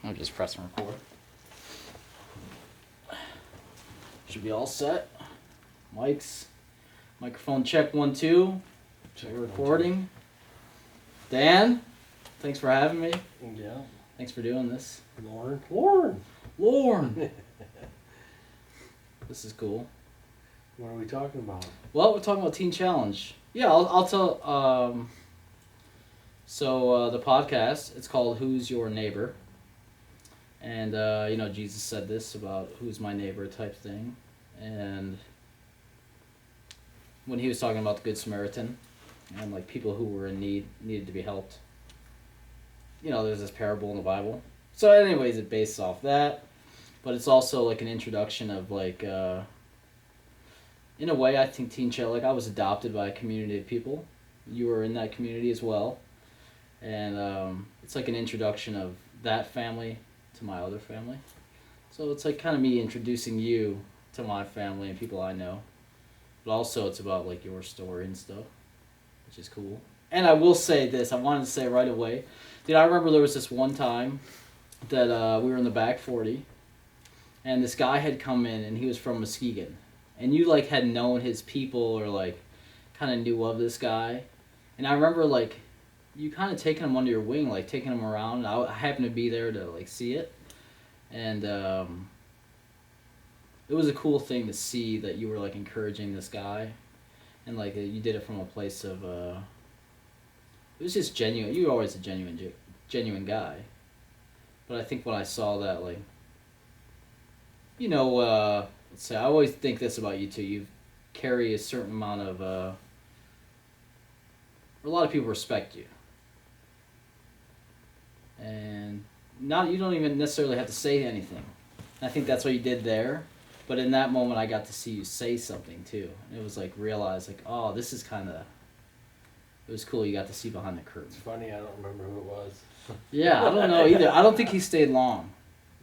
I'm just pressing record. Should be all set. Mics. Microphone check 1, 2. We're recording. Dan, thanks for having me. Yeah. Thanks for doing this. Lauren. This is cool. What are we talking about? Well, we're talking about Teen Challenge. Yeah, I'll tell. So the podcast, it's called Who's Your Neighbor? And, Jesus said this about who's my neighbor type thing. And when he was talking about the Good Samaritan and, like, people who were in need, needed to be helped. There's this parable in the Bible. So anyways, it based off that. But it's also, like, an introduction of, like, in a way, I think Teen Challenge, like, I was adopted by a community of people. You were in that community as well. And it's like an introduction of that family to my other family. So it's like kind of me introducing you to my family and people I know. But also it's about like your story and stuff, which is cool. And I will say this, I wanted to say right away. Dude, I remember there was this one time that we were in the back 40 and this guy had come in and he was from Muskegon. And you like had known his people or like kind of knew of this guy. And I remember like you kind of taking him under your wing, like taking him around. I happened to be there to like see it, and it was a cool thing to see that you were like encouraging this guy, and like you did it from a place of it was just genuine. You were always a genuine guy, but I think when I saw that, like, let's say I always think this about you too. You carry a certain amount of a lot of people respect you. And you don't even necessarily have to say anything. I think that's what you did there. But in that moment, I got to see you say something too. And it was like, realize like, oh, this is kind of, it was cool. You got to see behind the curtain. It's funny, I don't remember who it was. Yeah, I don't know either. I don't think he stayed long.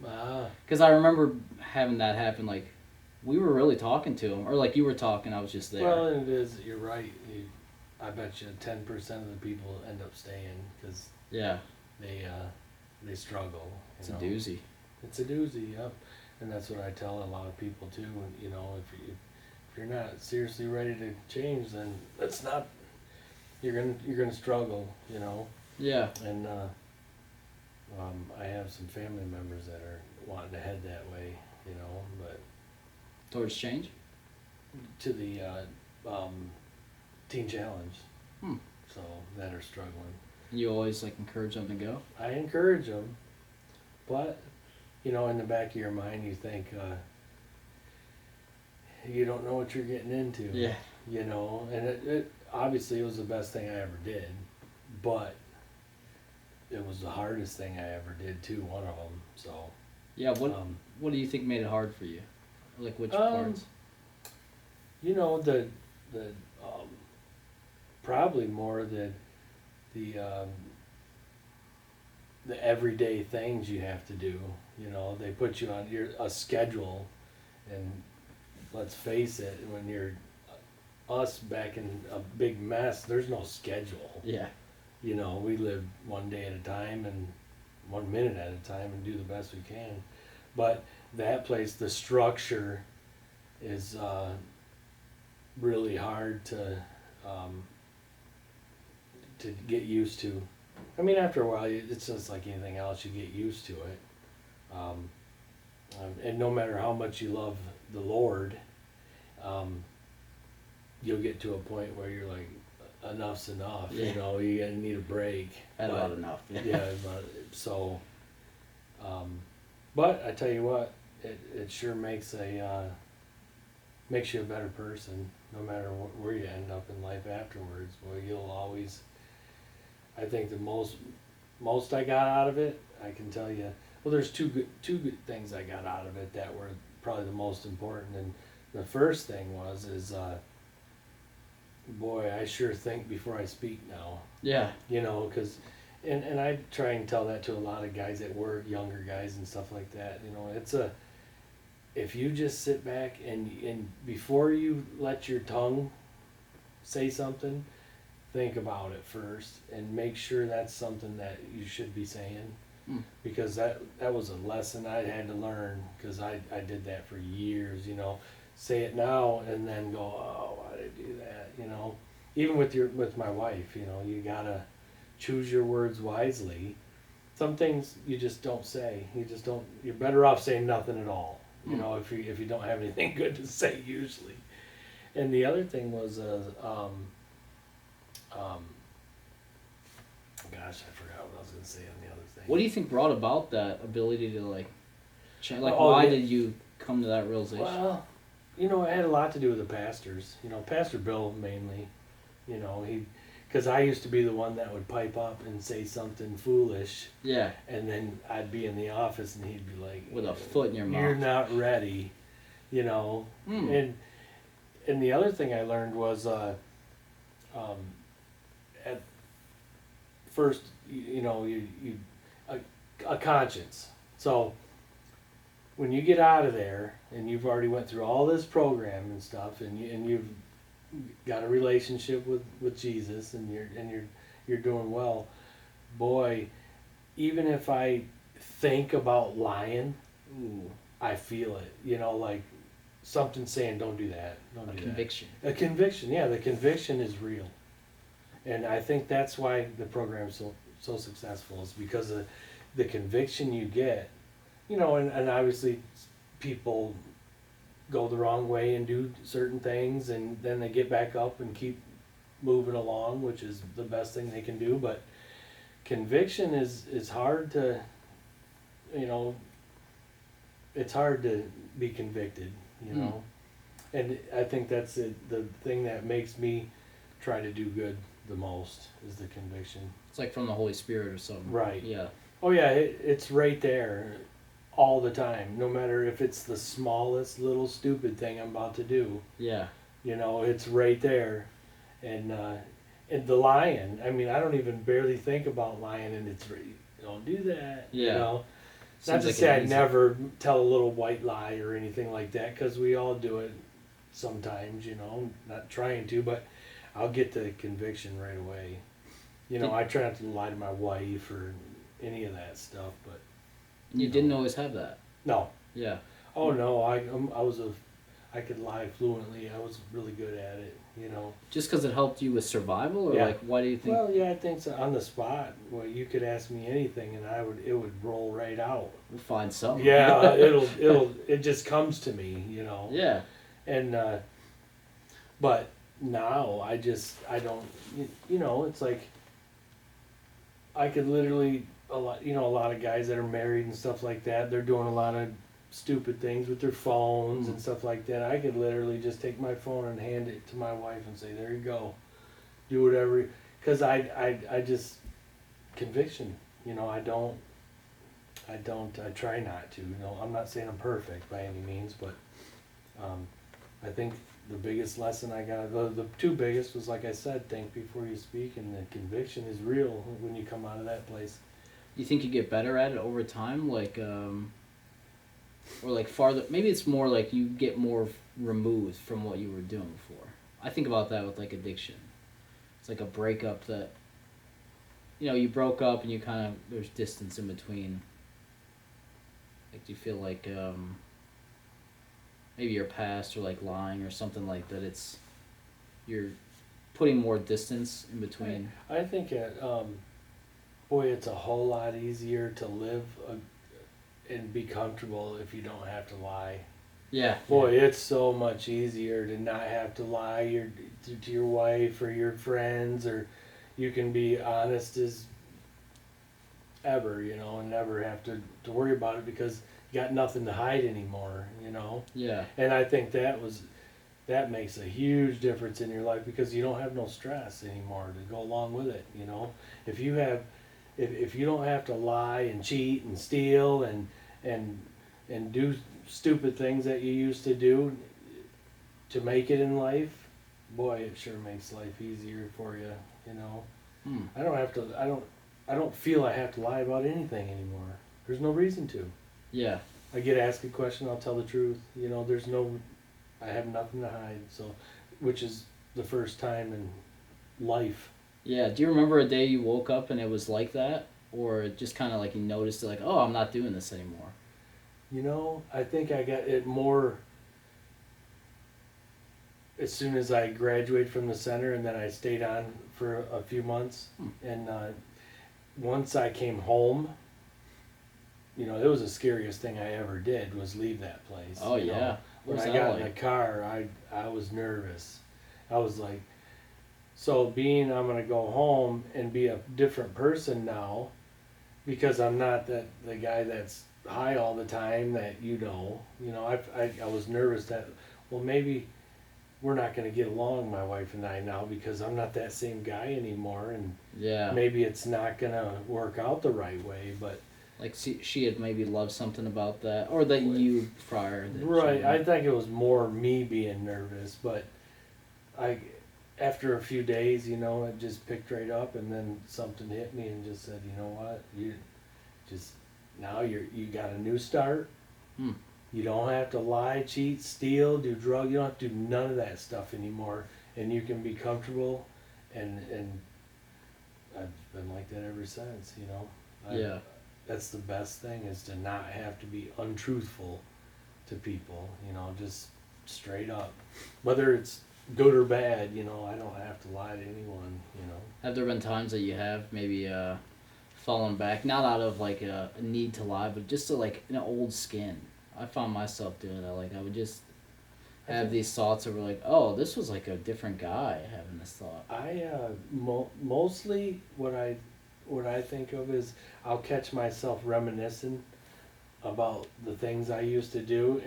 Because I remember having that happen. Like, we were really talking to him. Or like you were talking, I was just there. Well, it is, you're right. I bet you 10% of the people end up staying because yeah, they struggle. It's a doozy. It's a doozy, yep. And that's what I tell a lot of people too. And if you're not seriously ready to change, then that's not. You're gonna struggle, Yeah. And I have some family members that are wanting to head that way, but Towards change. To the Teen Challenge. So that are struggling. You always like encourage them to go? I encourage them, but in the back of your mind you think you don't know what you're getting into. Yeah. And it obviously it was the best thing I ever did, but it was the hardest thing I ever did too. One of them. So. Yeah. What do you think made it hard for you? Like which parts? The probably more the everyday things you have to do. They put you on a schedule, and let's face it, when you're us back in a big mess, there's no schedule. Yeah. We live one day at a time and 1 minute at a time and do the best we can. But that place, the structure is really hard to get used to. I mean, after a while, it's just like anything else. You get used to it. And no matter how much you love the Lord, you'll get to a point where you're like, enough's enough. Yeah. You gotta need a break. Had about enough. Yeah. But I tell you what, it sure makes you a better person, no matter where you end up in life afterwards. Boy, you'll always. I think the most I got out of it, I can tell you. Well, there's two good things I got out of it that were probably the most important. And the first thing is, boy, I sure think before I speak now. Yeah. Because, and I try and tell that to a lot of guys at work, younger guys and stuff like that. If you just sit back and before you let your tongue say something, think about it first and make sure that's something that you should be saying. because that was a lesson I had to learn, because I did that for years, you know. Say it now and then go, oh, why did I do that, you know. Even with my wife, you know, you gotta choose your words wisely. Some things you just don't say. You just don't. You're better off saying nothing at all, you know, if you don't have anything good to say usually. And the other thing was, gosh, I forgot what I was gonna say on the other thing. What do you think brought about that ability to like change? Like, Oh, why yeah. did you come to that realization? Well, you know, it had a lot to do with the pastors. You know, Pastor Bill mainly. You know, because I used to be the one that would pipe up and say something foolish, Yeah, and then I'd be in the office and he'd be like, with a foot in your "You're mouth. not ready," you know. And the other thing I learned was, at first, you know, a conscience. So when you get out of there and you've already went through all this program and stuff, and you've got a relationship with Jesus, and you're doing well, boy, even if I think about lying, Ooh, I feel it, you know, like something saying don't do that, don't a do conviction. that. A conviction, yeah, the conviction is real. And I think that's why the program's so successful, is because of the conviction you get, you know. And obviously people go the wrong way and do certain things, and then they get back up and keep moving along, which is the best thing they can do. But conviction is hard to, you know, it's hard to be convicted, you know. And I think that's the thing that makes me try to do good the most, is the conviction. It's like from the Holy Spirit or something. Right. Yeah. Oh yeah, it's right there all the time, no matter if it's the smallest little stupid thing I'm about to do. Yeah. You know, it's right there. And the lying, I mean, I don't even barely think about lying, and it's don't do that. Yeah. You know, Seems not to like say an I easy- never tell a little white lie or anything like that, because we all do it sometimes. You know, not trying to, but I'll get the conviction right away. You know, I try not to lie to my wife or any of that stuff, but You didn't always have that. no. Yeah. Oh no, I could lie fluently. I was really good at it, you know. Just because it helped you with survival, or Yeah. like, why do you think? Well, yeah, I think so. On the spot, well, you could ask me anything, and it would roll right out. We'll find something. Yeah, it just comes to me, you know. Yeah. And but now I don't, you know, it's like I could literally, a lot of guys that are married and stuff like that, they're doing a lot of stupid things with their phones and stuff like that. I could literally just take my phone and hand it to my wife and say, there you go, do whatever, because I just, conviction, you know. I try not to, you know. I'm not saying I'm perfect by any means, but I think the biggest lesson I got, the two biggest, was, like I said, think before you speak, and the conviction is real when you come out of that place. You think you get better at it over time, like, or like farther? Maybe it's more like you get more removed from what you were doing before. I think about that with like addiction. It's like a breakup that, you know, you broke up and you kind of, there's distance in between. Like, do you feel like maybe your past, or like lying or something like that? You're putting more distance in between. I think boy, it's a whole lot easier to live and be comfortable if you don't have to lie. Yeah. Boy, it's so much easier to not have to lie to your wife or your friends, or you can be honest as ever, you know, and never have to worry about it, because you got nothing to hide anymore, you know. Yeah. And I think that makes a huge difference in your life, because you don't have no stress anymore to go along with it, you know. If you don't have to lie and cheat and steal and do stupid things that you used to do to make it in life, boy, it sure makes life easier for you, you know. I don't feel I have to lie about anything anymore. There's no reason to. Yeah. I get asked a question, I'll tell the truth. You know, I have nothing to hide. So, which is the first time in life. Yeah. Do you remember a day you woke up and it was like that? or just kind of like you noticed it, like, oh, I'm not doing this anymore? You know, I think I got it more as soon as I graduated from the center, and then I stayed on for a few months. And once I came home, you know, it was the scariest thing I ever did was leave that place. Oh you know. yeah. When What's I that got like? in the car, I was nervous. I was like, so being I'm gonna go home and be a different person now, because I'm not the guy that's high all the time that you know. You know, I was nervous that, well, maybe we're not gonna get along, my wife and I, now, because I'm not that same guy anymore, and Yeah. maybe it's not gonna work out the right way. But Like she had maybe loved something about that, or that you prior. That right, she- I think it was more me being nervous, but I, after a few days, you know, it just picked right up, and then something hit me and just said, you know what, you just, now you got a new start. Hmm. You don't have to lie, cheat, steal, do drug. You don't have to do none of that stuff anymore, and you can be comfortable. And I've been like that ever since. You know. Yeah. That's the best thing, is to not have to be untruthful to people. You know, just straight up, whether it's good or bad. You know, I don't have to lie to anyone. You know. Have there been times that you have maybe fallen back, not out of like a need to lie, but just to like an old skin? I found myself doing that. Like I would just have these thoughts that were like, oh, this was like a different guy having this thought. I mostly what I think of is I'll catch myself reminiscing about the things I used to do,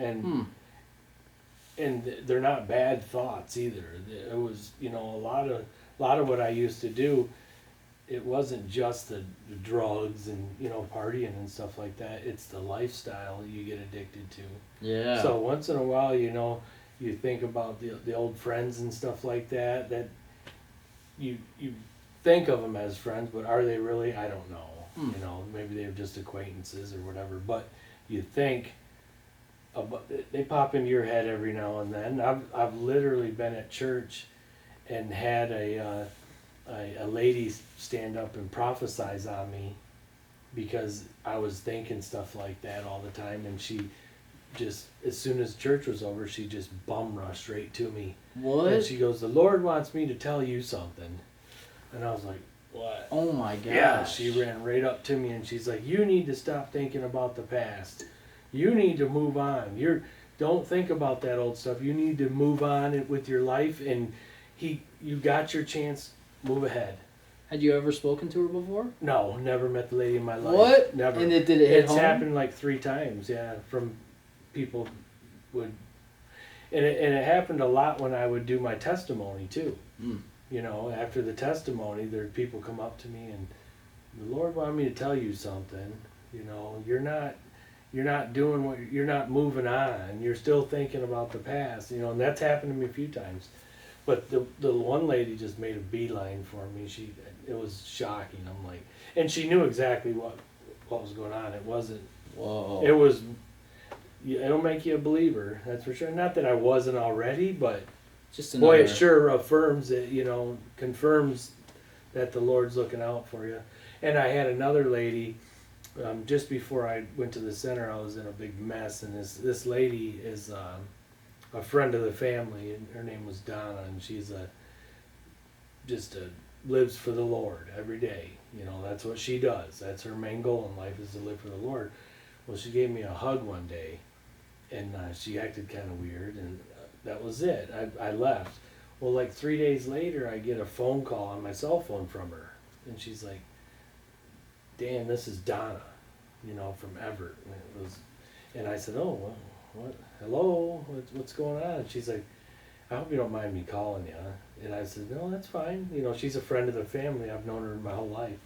and they're not bad thoughts either. It was, you know, a lot of what I used to do. It wasn't just the drugs and, you know, partying and stuff like that. It's the lifestyle you get addicted to. Yeah. So once in a while, you know, you think about the old friends and stuff like that. That you think of them as friends, but are they really? I don't know. You know, maybe they're just acquaintances or whatever. But you think about, they pop into your head every now and then. I've literally been at church and had a lady stand up and prophesize on me because I was thinking stuff like that all the time, and she just, as soon as church was over, she just bum rushed right to me. What? And she goes, "The Lord wants me to tell you something." And I was like, "What?" Oh my gosh. Yeah, she ran right up to me and she's like, "You need to stop thinking about the past. You need to move on. Don't think about that old stuff. You need to move on with your life, and you got your chance. Move ahead." Had you ever spoken to her before? No, never met the lady in my life. What? Never. And did it hit It's home? happened like 3 times, yeah, from people would, and it happened a lot when I would do my testimony too. You know, after the testimony, there people come up to me and, "The Lord wanted me to tell you something. You know, you're not doing what you're not moving on. You're still thinking about the past." You know, and that's happened to me a few times. But the one lady just made a beeline for me. It was shocking. I'm like, and she knew exactly what was going on. It wasn't. Whoa. It was. It'll make you a believer. That's for sure. Not that I wasn't already, but Just boy, another. it sure affirms it. You know, confirms that the Lord's looking out for you. And I had another lady. Just before I went to the center, I was in a big mess, and this lady is a friend of the family, and her name was Donna, and she's lives for the Lord every day. You know, that's what she does. That's her main goal in life, is to live for the Lord. Well, she gave me a hug one day, and she acted kind of weird, and that was it. I left. Well, like 3 days later, I get a phone call on my cell phone from her, and she's like, "Dan, this is Donna, you know, from Everett." And I said, "Oh, well, what? Hello, what's going on?" And she's like, "I hope you don't mind me calling you." And I said, "No, that's fine. You know, she's a friend of the family. I've known her my whole life."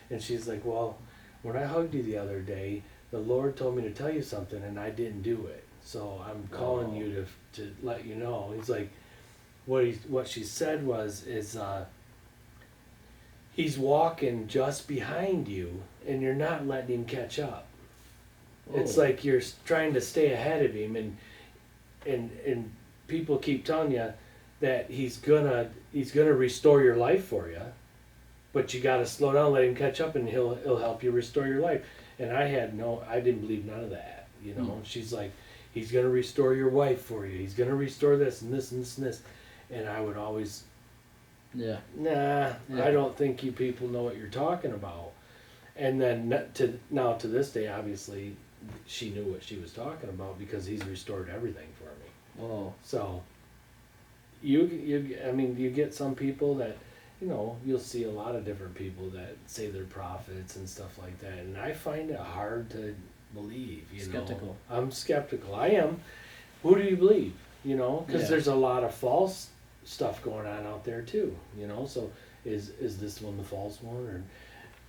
And she's like, "Well, when I hugged you the other day, the Lord told me to tell you something, and I didn't do it. So I'm calling you to let you know." He's like, what she said is he's walking just behind you, and you're not letting him catch up. It's like you're trying to stay ahead of him, and people keep telling you that he's gonna restore your life for you, but you got to slow down, let him catch up, and he'll help you restore your life. And I didn't believe none of that. You know, she's like, he's gonna restore your wife for you. He's gonna restore this and this and this and this. And I would always, Yeah. nah, I don't think you people know what you're talking about. And then to this day, obviously, she knew what she was talking about because he's restored everything for me. Oh. So you get some people that, you'll see a lot of different people that say they're prophets and stuff like that, and I find it hard to believe. Skeptical. I'm skeptical. I am. Who do you believe? Because there's a lot of false stuff going on out there too. So is this one the false one?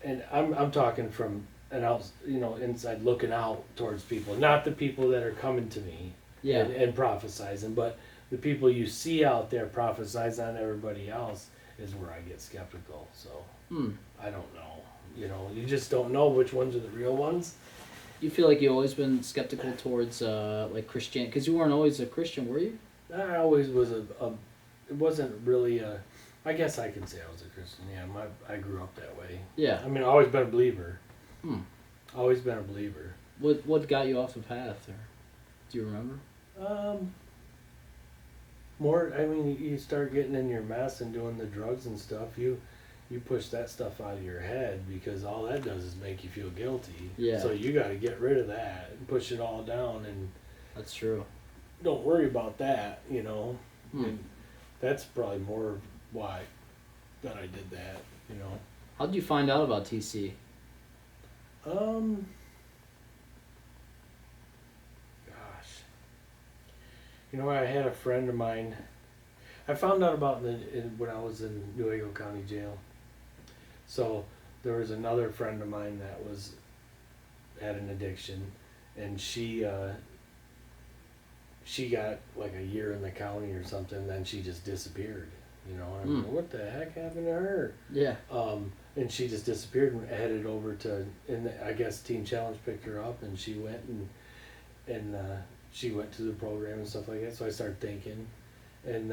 And I'm talking from an out, inside looking out towards people, not the people that are coming to me and prophesizing, but the people you see out there prophesizing on everybody else is where I get skeptical. So I don't know. You just don't know which ones are the real ones. You feel like you've always been skeptical towards like Christian, because you weren't always a Christian, were you? I always was it wasn't really a, I guess I can say I was a Christian. Yeah, I grew up that way. Yeah. I mean, I've always been a believer. Always been a believer. What got you off the path, or do you remember? You start getting in your mess and doing the drugs and stuff. You push that stuff out of your head because all that does is make you feel guilty. Yeah. So you got to get rid of that and push it all down, and That's true. don't worry about that. And that's probably more why that I did that. How did you find out about TC? I had a friend of mine. I found out about when I was in Newaygo County Jail. So there was another friend of mine that had an addiction, and she got like a year in the county or something. Then she just disappeared. What the heck happened to her? Yeah. And she just disappeared and headed over to, and I guess Teen Challenge picked her up, and she went and she went to the program and stuff like that. So I started thinking, and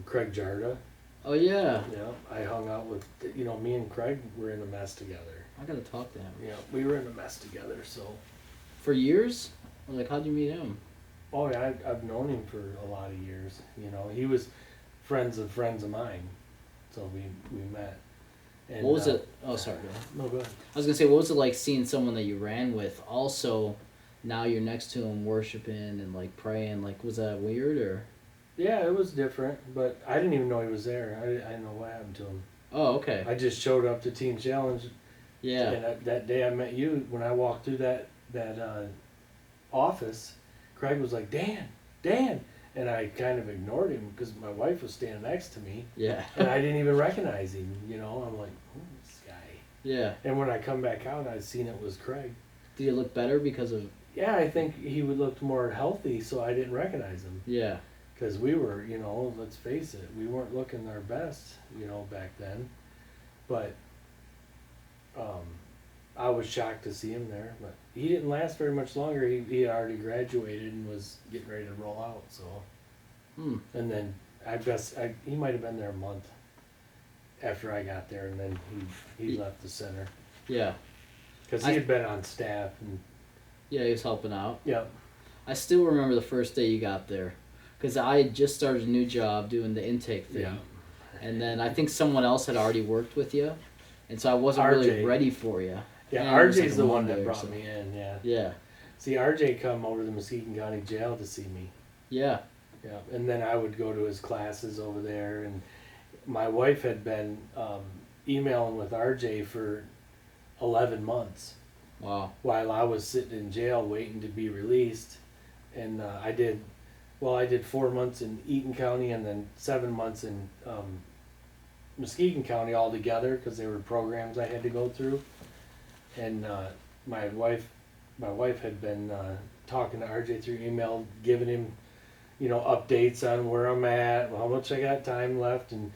Craig Jarda. Oh yeah. Yeah, I hung out with, me and Craig were in a mess together. I gotta talk to him. Yeah, we were in a mess together. So. For years? Like, how'd you meet him? Oh yeah, I've known him for a lot of years. He was friends of mine, so we met. And, what was it? Oh, sorry. Go ahead. No, go ahead. I was gonna say, what was it like seeing someone that you ran with? Also, now you're next to him, worshiping and like praying. Like, was that weird or? Yeah, it was different, but I didn't even know he was there. I didn't know what happened to him. Oh, okay. I just showed up to Teen Challenge. Yeah. And that day I met you, when I walked through that office, Craig was like, Dan, and I kind of ignored him because my wife was standing next to me. Yeah. And I didn't even recognize him. I'm like, who's this guy? Yeah. And when I come back out, I seen it was Craig. Did he look better because of? Yeah, I think he would look more healthy, so I didn't recognize him. Yeah. Because we were, let's face it, we weren't looking our best, back then. But I was shocked to see him there. But he didn't last very much longer. He had already graduated and was getting ready to roll out. So, and then I guess he might have been there a month after I got there, and then he left the center. Yeah. Because he had been on staff. And yeah, he was helping out. Yep. I still remember the first day you got there. Because I had just started a new job doing the intake thing. Yeah. And then I think someone else had already worked with you. And so I wasn't really ready for you. Yeah, and RJ's the one that brought me in, yeah. Yeah. See, RJ come over to the Muskegon County Jail to see me. Yeah. Yeah, and then I would go to his classes over there. And my wife had been emailing with RJ for 11 months. Wow. While I was sitting in jail waiting to be released. And I did 4 months in Eaton County and then 7 months in Muskegon County altogether because they were programs I had to go through. And my wife had been talking to RJ through email, giving him, updates on where I'm at, how much I got time left, and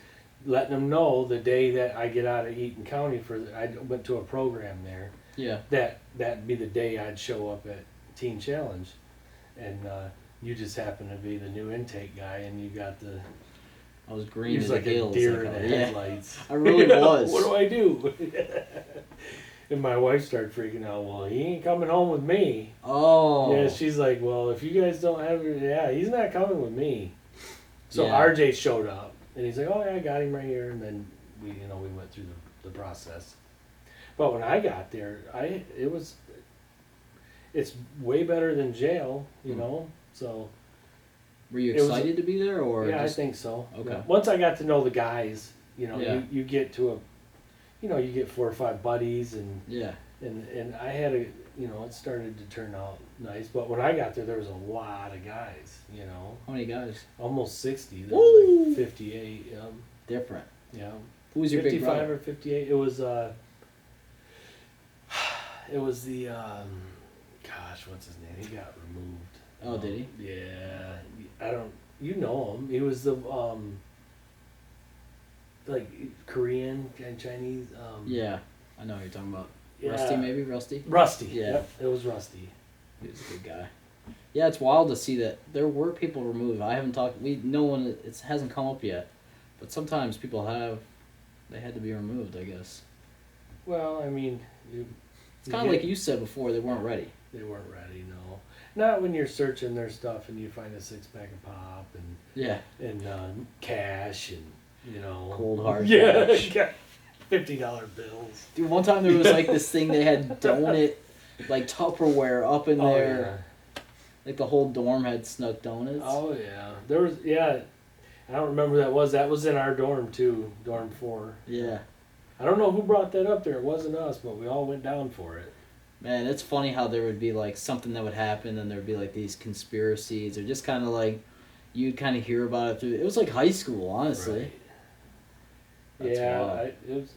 letting him know the day that I get out of Eaton County I went to a program there. Yeah. That'd be the day I'd show up at Teen Challenge, and you just happen to be the new intake guy, and you got the I was green He was as like the gills. a deer like, in the yeah, headlights. I really was. What do I do? And my wife started freaking out. Well, he ain't coming home with me. Oh. Yeah, she's like, well, if you guys don't have it, yeah, he's not coming with me. So Yeah. RJ showed up, and he's like, oh yeah, I got him right here, and then we went through the process. But when I got there, it's way better than jail, you know. So. Were you It was- excited to be there, or Yeah, just, I think so. Okay. Yeah. Once I got to know the guys, Yeah. you get to you get 4 or 5 buddies, and yeah, I had it started to turn out nice. But when I got there was a lot of guys, how many guys? almost 60. There was Woo! like 58. Different. Yeah, Who was your big 55 brother? or 58. It was the gosh, what's his name? He got removed. Oh, did he? Yeah, I don't. You know him? He was the like Korean and Chinese. Yeah, I know who you're talking about. Yeah. Rusty, maybe Rusty. Rusty. Yeah. Yep, it was Rusty. He was a good guy. Yeah, it's wild to see that there were people removed. I haven't talked. No one. It hasn't come up yet, but sometimes people have. They had to be removed, I guess. Well, I mean, It's kind of like you said before. They weren't ready. They weren't ready. No, not when you're searching their stuff and you find a 6-pack of pop and Yeah. cash and Cold hard yeah, cash. $50 bills. Dude, one time there was like this thing they had donut, like Tupperware up in there. Like the whole dorm had snuck donuts. Oh yeah, there was I don't remember who that was. That was in our dorm too, dorm 4. Yeah. I don't know who brought that up there. It wasn't us, but we all went down for it. Man, it's funny how there would be like something that would happen, and there would be like these conspiracies, or just kind of like you'd kind of hear about it through. It was like high school, honestly. Right. That's wild.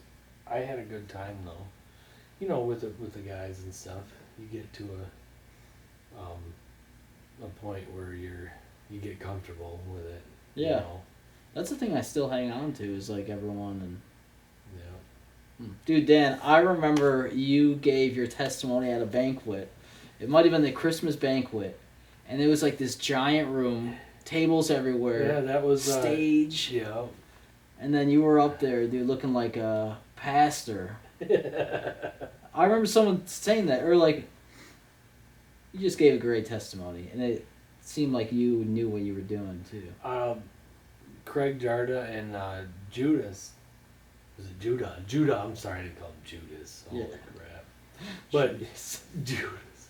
I had a good time though. With the guys and stuff. You get to a point where you get comfortable with it. Yeah. That's the thing I still hang on to is like everyone and. Yeah. Dude, Dan, I remember you gave your testimony at a banquet. It might have been the Christmas banquet, and it was like this giant room, tables everywhere. Yeah, that was stage. Yeah. And then you were up there, dude, looking like a pastor. I remember someone saying that, or like, you just gave a great testimony, and it seemed like you knew what you were doing too. Craig Jarda and Judas. Was it Judah? Judah, I'm sorry to call him Judas. Holy crap. But Judas.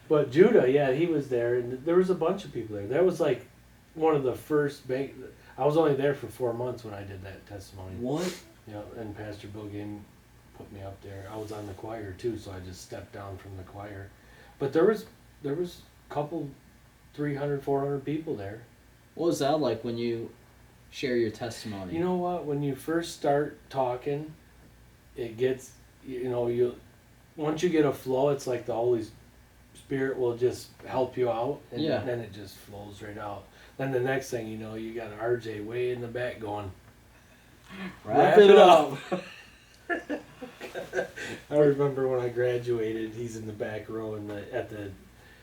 But Judah, yeah, he was there, and there was a bunch of people there. That was like one of the first I was only there for 4 months when I did that testimony. What? Yeah, and Pastor Bill Game put me up there. I was on the choir too, so I just stepped down from the choir. But there was a couple 300, 400 people there. What was that like when you share your testimony? You know what? When you first start talking, it gets, once you get a flow, it's like the Holy Spirit will just help you out, and then it just flows right out. Then the next thing you know, you got RJ way in the back going, wrap it up. I remember when I graduated, he's in the back row at the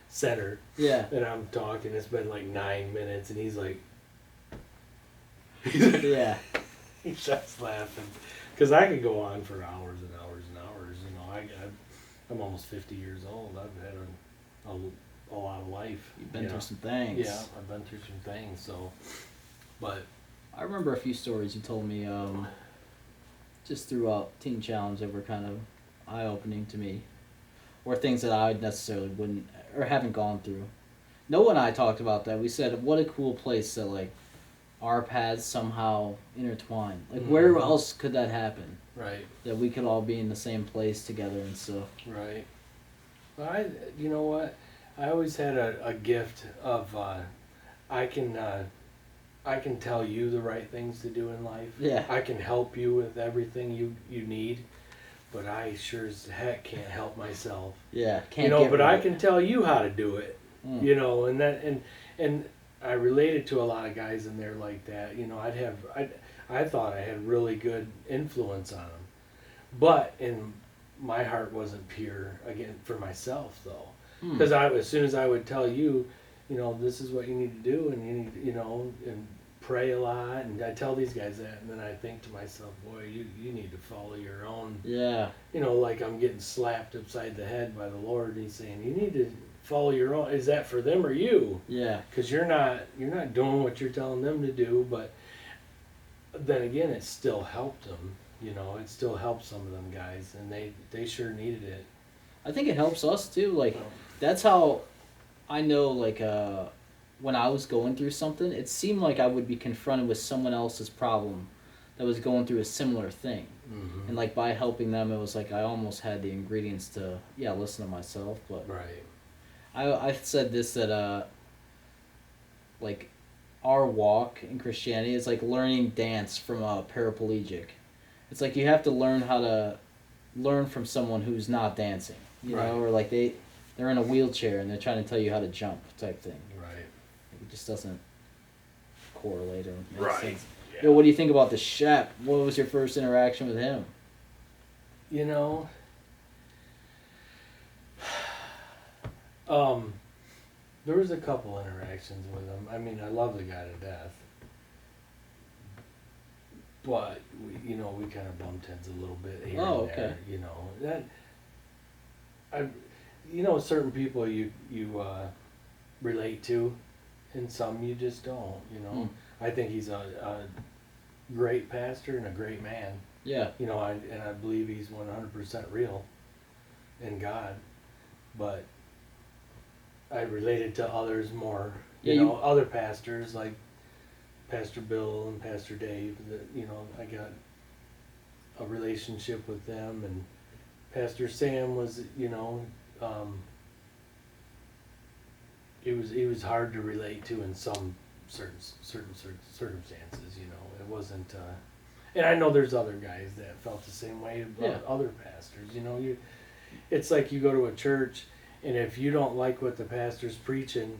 center. Yeah. And I'm talking, it's been like 9 minutes, and he's like, yeah. he starts laughing. Because I could go on for hours and hours and hours. I'm almost 50 years old. I've had a lot of life. You've been through some things. Yeah, I've been through some things. So, but I remember a few stories you told me just throughout Teen Challenge that were kind of eye-opening to me, or things that I necessarily wouldn't or haven't gone through. Noah and I talked about that. We said, what a cool place that like our paths somehow intertwine. Like where else could that happen? Right. That we could all be in the same place together and stuff. Right. Well, you know what? I always had a gift of I can tell you the right things to do in life. Yeah. I can help you with everything you need, but I sure as heck can't help myself. Yeah, can't. But I can tell you how to do it. Mm. And I related to a lot of guys in there like that. I thought I had really good influence on them, but in my heart wasn't pure again for myself though, because as soon as I would tell you, this is what you need to do, and you need, and pray a lot, and I tell these guys that, and then I think to myself, boy, you need to follow your own. Yeah. Like I'm getting slapped upside the head by the Lord, and He's saying, you need to follow your own. Is that for them or you? Yeah. Because you're not doing what you're telling them to do, but then again, it still helped them. It still helped some of them guys, and they sure needed it. I think it helps us too. Like, that's how I know, like, when I was going through something, it seemed like I would be confronted with someone else's problem that was going through a similar thing. Mm-hmm. And, like, by helping them, it was like I almost had the ingredients to, listen to myself. But Right. I said this, that, like, our walk in Christianity is like learning dance from a paraplegic. It's like you have to learn how to learn from someone who's not dancing, Right. or like they're in a wheelchair and they're trying to tell you how to jump type thing. Right. It just doesn't correlate or make Right. sense. Yeah. Yo, what do you think about the Shep? What was your first interaction with him? There was a couple interactions with him. I mean, I love the guy to death. But we kind of bumped heads a little bit here Oh, and there. okay. Certain people you relate to, and some you just don't. I think he's a great pastor and a great man. Yeah. I believe he's 100% real in God, but I related to others more. Other pastors like Pastor Bill and Pastor Dave. I got a relationship with them, and Pastor Sam was, it was hard to relate to in some certain circumstances. It wasn't. And I know there's other guys that felt the same way about other pastors. It's like you go to a church, and if you don't like what the pastor's preaching,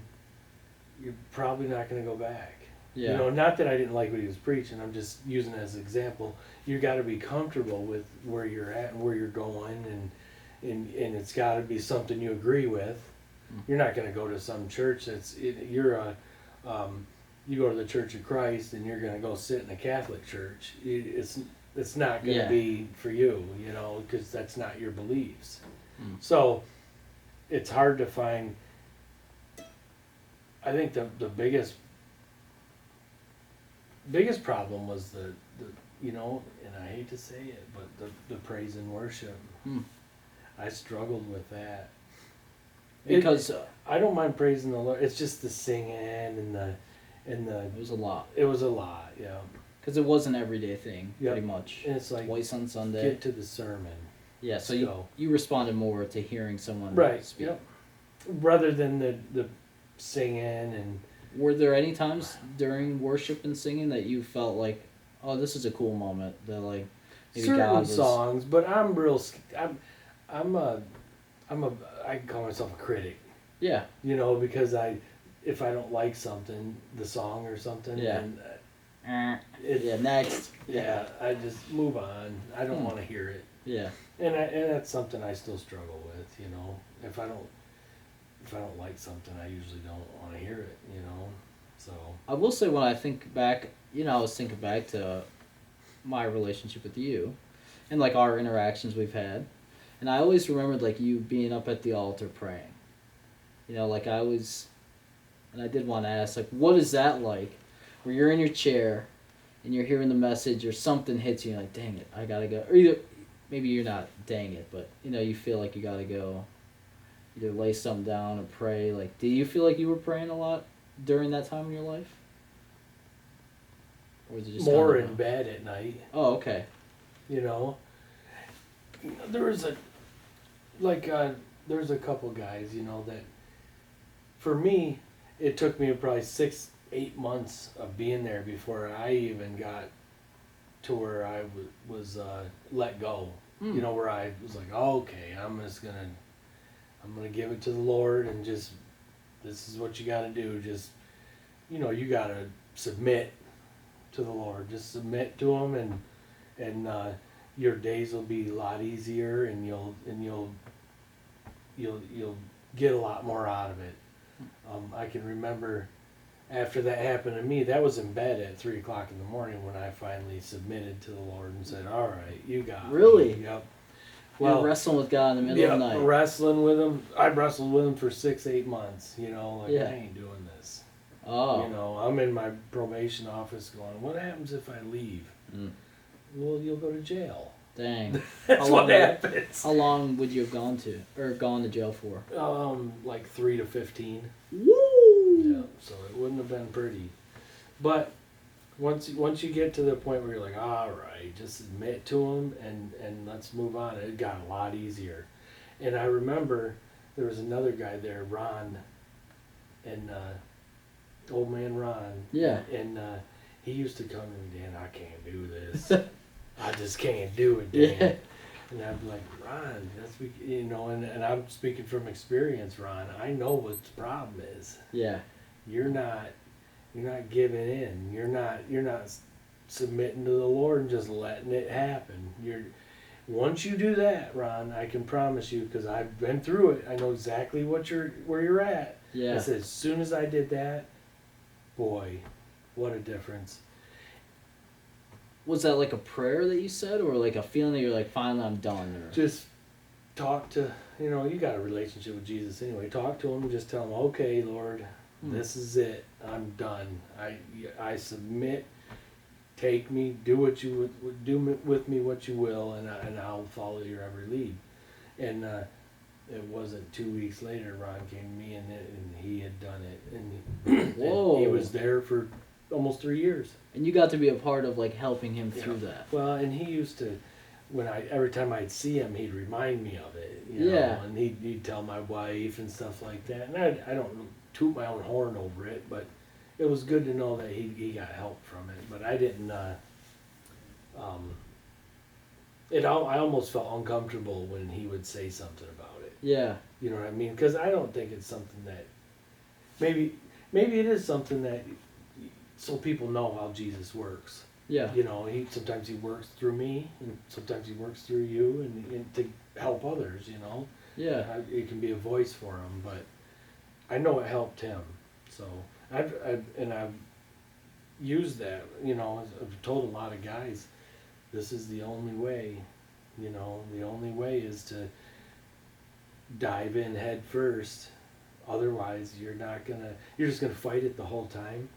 you're probably not going to go back. Yeah. Not that I didn't like what he was preaching. I'm just using it as an example. You got to be comfortable with where you're at and where you're going, and it's got to be something you agree with. You're not going to go to some church you go to the Church of Christ and you're going to go sit in a Catholic church. It's not going to be for you, because that's not your beliefs. So it's hard to find. I think the biggest problem was the and I hate to say it, but the praise and worship. I struggled with that. Because I don't mind praising the Lord. It's just the singing and the. It was a lot. It was a lot, yeah. Because it was an everyday thing, pretty much. And it's like twice on Sunday. Get to the sermon. Yeah, so you responded more to hearing someone speak. Yep. Rather than the singing and. Were there any times during worship and singing that you felt like, oh, this is a cool moment, that like maybe certain God was... songs, but I can call myself a critic. Yeah. Because if I don't like something, the song or something, next. Yeah, I just move on. I don't want to hear it. Yeah. And that's something I still struggle with. If I don't like something, I usually don't want to hear it. So. I will say, when I think back, I was thinking back to my relationship with you, and like our interactions we've had, and I always remembered like you being up at the altar praying. Like I was, and I did want to ask, like, what is that like, where you're in your chair, and you're hearing the message, or something hits you, and you're like, dang it, I gotta go, or either maybe you're not dang it, but you feel like you gotta go, either lay something down or pray. Like, do you feel like you were praying a lot during that time in your life? Or was it just more in bed at night? Oh, okay. There was there's a couple guys, that for me, it took me probably 6-8 months of being there before I even got to where I was let go. Where I was like, oh, okay, I'm gonna give it to the Lord, and just, this is what you got to do. Just, you got to submit to the Lord. Just submit to Him, and your days will be a lot easier, and you'll get a lot more out of it. I can remember after that happened to me, that was in bed at 3 o'clock in the morning when I finally submitted to the Lord and said, "All right, you got Really? me." Yep. You're wrestling with God in the middle of the night. Wrestling with him. I wrestled with him for 6-8 months. You know, like Yeah. I ain't doing this. Oh. You know, I'm in my probation office going, "What happens if I leave?" Mm. Well, you'll go to jail. Dang. That's what happens. How long would you have gone to jail for? Like 3 to 15. Woo! Yeah, so it wouldn't have been pretty. But once you get to the point where you're like, all right, just admit to him and let's move on, it got a lot easier. And I remember there was another guy there, Ron, and old man Ron. Yeah. And he used to come to me, Dan, I can't do this. I just can't do it, Dan. Yeah. And I'd be like, Ron, you know, and I'm speaking from experience, Ron. I know what the problem is. Yeah. You're not giving in. You're not submitting to the Lord and just letting it happen. Once you do that, Ron, I can promise you, because I've been through it. I know exactly where you're at. Yeah. I said, as soon as I did that, boy, what a difference. Was that like a prayer that you said, or like a feeling that you're like, finally I'm done? Or... Just talk to, you got a relationship with Jesus anyway. Talk to him and just tell him, okay, Lord, this is it. I'm done. I submit. Take me. Do what you would do with me what you will, and I'll follow your every lead. And it wasn't 2 weeks later, Ron came to me and he had done it, and Whoa. he was there for almost 3 years. And you got to be a part of like helping him through that. Well, and he used to, every time I'd see him, he'd remind me of it. You Yeah. know, and he'd tell my wife and stuff like that. And I don't toot my own horn over it, but it was good to know that he got help from it. But I didn't. I almost felt uncomfortable when he would say something about it. Yeah. You know what I mean? Because I don't think it's something that maybe it is something that so people know how Jesus works. Yeah. You know, sometimes he works through me, and sometimes he works through you, and to help others. You know. Yeah. It can be a voice for him, but I know it helped him. So I've used that. You know, I've told a lot of guys, this is the only way. You know, the only way is to dive in head first. Otherwise, you're just gonna fight it the whole time.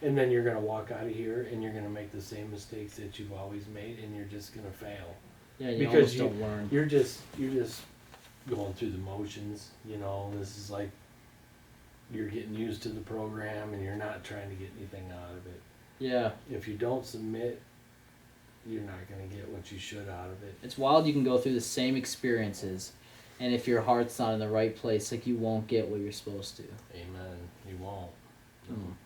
And then you're going to walk out of here and you're going to make the same mistakes that you've always made, and you're just going to fail. Yeah, you because don't learn. You're just going through the motions. You know, this is like you're getting used to the program and you're not trying to get anything out of it. Yeah. If you don't submit, you're not going to get what you should out of it. It's wild you can go through the same experiences, and if your heart's not in the right place, like you won't get what you're supposed to. Amen. You won't. Mm.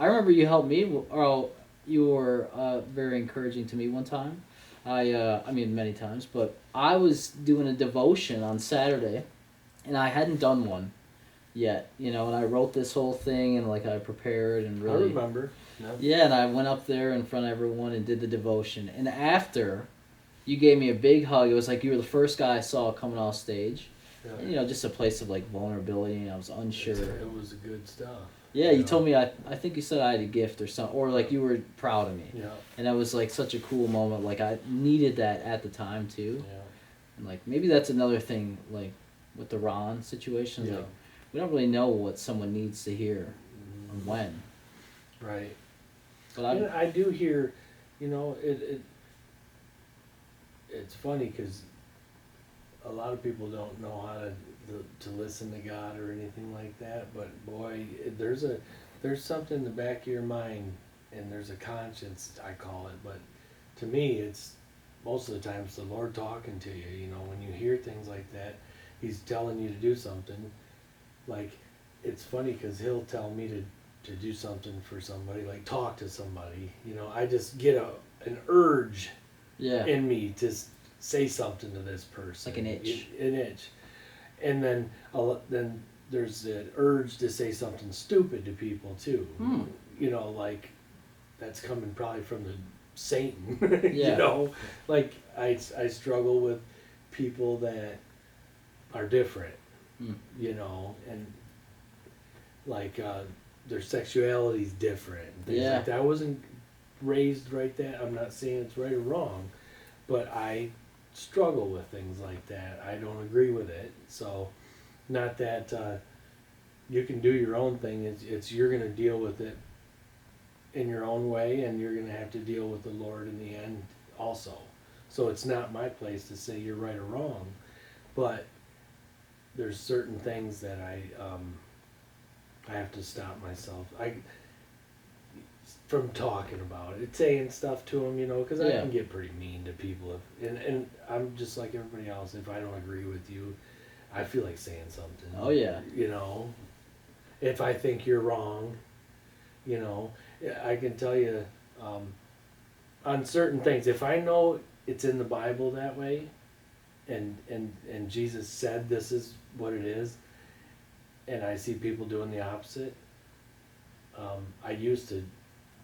I remember you helped me, or you were very encouraging to me one time. I mean many times, but I was doing a devotion on Saturday, and I hadn't done one yet, and I wrote this whole thing, and like I prepared and really... I remember. No. Yeah, and I went up there in front of everyone and did the devotion, and after, you gave me a big hug. It was like you were the first guy I saw coming off stage, Yeah. and, just a place of like vulnerability, and I was unsure. It was good stuff. Yeah, you told me, I think you said I had a gift or something, or like you were proud of me. Yeah. And that was like such a cool moment. Like I needed that at the time too. Yeah. And like maybe that's another thing, like with the Ron situation. Yeah. Like we don't really know what someone needs to hear and when. Right. But I do hear, it's funny because a lot of people don't know how to listen to God or anything like that, but boy, there's something in the back of your mind, and there's a conscience, I call it, but to me it's most of the time it's the Lord talking to you. When you hear things like that, he's telling you to do something. Like, it's funny because he'll tell me to do something for somebody, like talk to somebody. I just get an urge in me to say something to this person. Like an itch. An itch. And then there's an urge to say something stupid to people too. Like that's coming probably from the Satan. Yeah. Like I struggle with people that are different. And like their sexuality's different and things Yeah. like that. I wasn't raised right that. I'm not saying it's right or wrong, but I struggle with things like that. I don't agree with it. So, not that you can do your own thing. It's you're gonna deal with it in your own way, and you're gonna have to deal with the Lord in the end also. So it's not my place to say you're right or wrong, but there's certain things that I have to stop myself. From talking about it, saying stuff to them, because I Yeah. can get pretty mean to people. And I'm just like everybody else. If I don't agree with you, I feel like saying something. Oh, yeah. If I think you're wrong, I can tell you on certain things. If I know it's in the Bible that way, and Jesus said this is what it is, and I see people doing the opposite, I used to,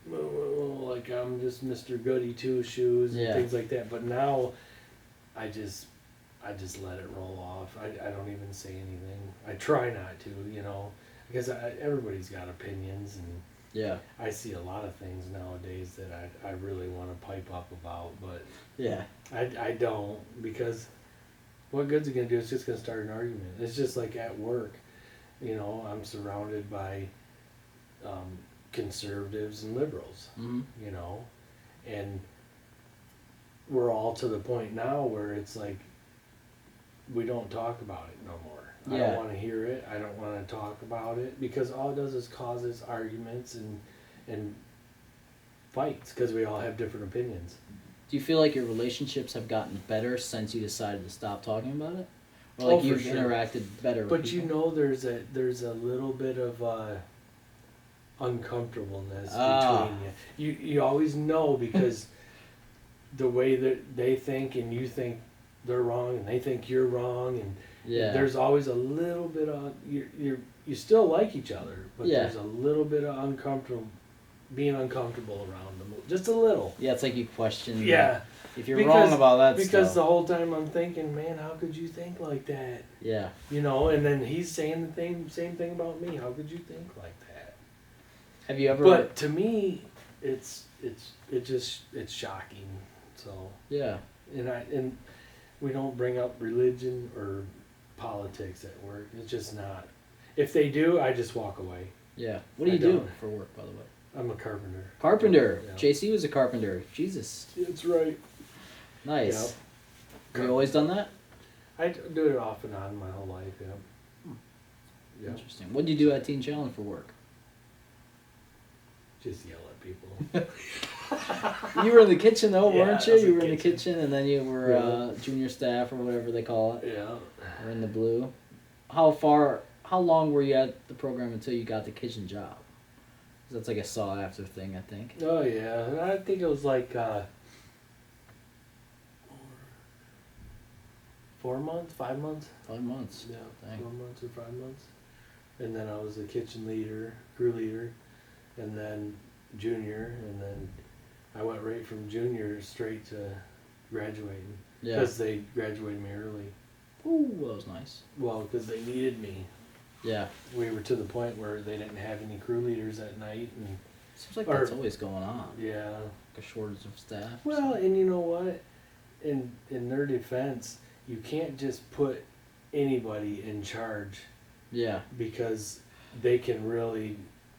like, I'm just Mr. Goody Two Shoes and Yeah. things like that. But now, I just let it roll off. I don't even say anything. I try not to, because everybody's got opinions, and Yeah. I see a lot of things nowadays that I really want to pipe up about, but Yeah. I don't, because what good's it gonna do? It's just gonna start an argument. It's just like at work, I'm surrounded by conservatives and liberals, Mm-hmm. and we're all to the point now where it's like we don't talk about it no more. I Yeah. don't want to hear it. I don't want to talk about it, because all it does is causes arguments and fights, because we all have different opinions. Do you feel like your relationships have gotten better since you decided to stop talking about it? Or Oh, like for you've sure. interacted better with But people? there's a little bit of uncomfortableness Ah. between you. You always know, because the way that they think and you think they're wrong, and they think you're wrong, and Yeah. there's always a little bit of you still like each other, but Yeah. there's a little bit of being uncomfortable around them, just a little. Yeah, it's like you question. Yeah, If you're wrong about that because stuff. the whole time I'm thinking, man, how could you think like that? Yeah. And then he's saying the same thing about me. How could you think like that? Have you ever? But to me, it's shocking. So Yeah. and we don't bring up religion or politics at work. It's just not. If they do, I just walk away. Yeah. What do I you do don't. for work, by the way? I'm a carpenter. Carpenter. Yeah. JC was a carpenter. Jesus. That's right. Nice. Yep. Have you always done that? I do it off and on my whole life. Yeah. Yeah. Interesting. What did you do at Teen Challenge for work? Just yell at people. You were in the kitchen though, Yeah, weren't I you? was in You were in the kitchen. kitchen, and then you were Yeah. junior staff or whatever they call it, Yeah. or in the blue. How long were you at the program until you got the kitchen job? 'Cause that's like a sought after thing, I think. Oh yeah, and I think it was like 4 months, 5 months. 5 months. Yeah, Dang. 4 months or 5 months. And then I was the kitchen leader, crew leader, and then junior, and then I went right from junior straight to graduating, Yeah. because they graduated me early. Ooh, that was nice. Well, because they needed me. Yeah. We were to the point where they didn't have any crew leaders at night, and Seems like Or- that's always going on. yeah. Like a shortage of staff. or Well, something. and you know what? In their defense, you can't just put anybody in charge, Yeah. because they can really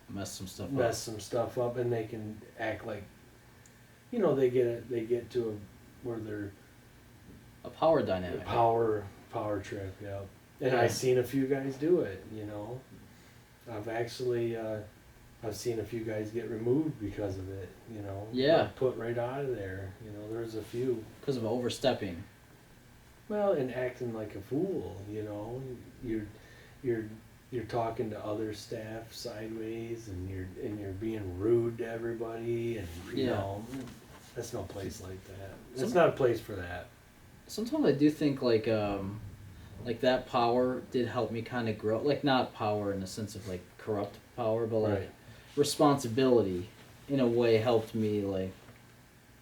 Mess some stuff mess up. some stuff up, and they can act like, they get to where they're A power dynamic. power trip, yeah. And Yeah. I've seen a few guys do it. I've actually I've seen a few guys get removed because of it. Yeah. Like, put right out of there. There's a few. Because of overstepping. Well, and acting like a fool. You're talking to other staff sideways, and you're being rude to everybody, and that's no place like that. It's not a place for that. Sometimes I do think like that power did help me kind of grow. Like not power in the sense of like corrupt power, but like Right. responsibility in a way helped me like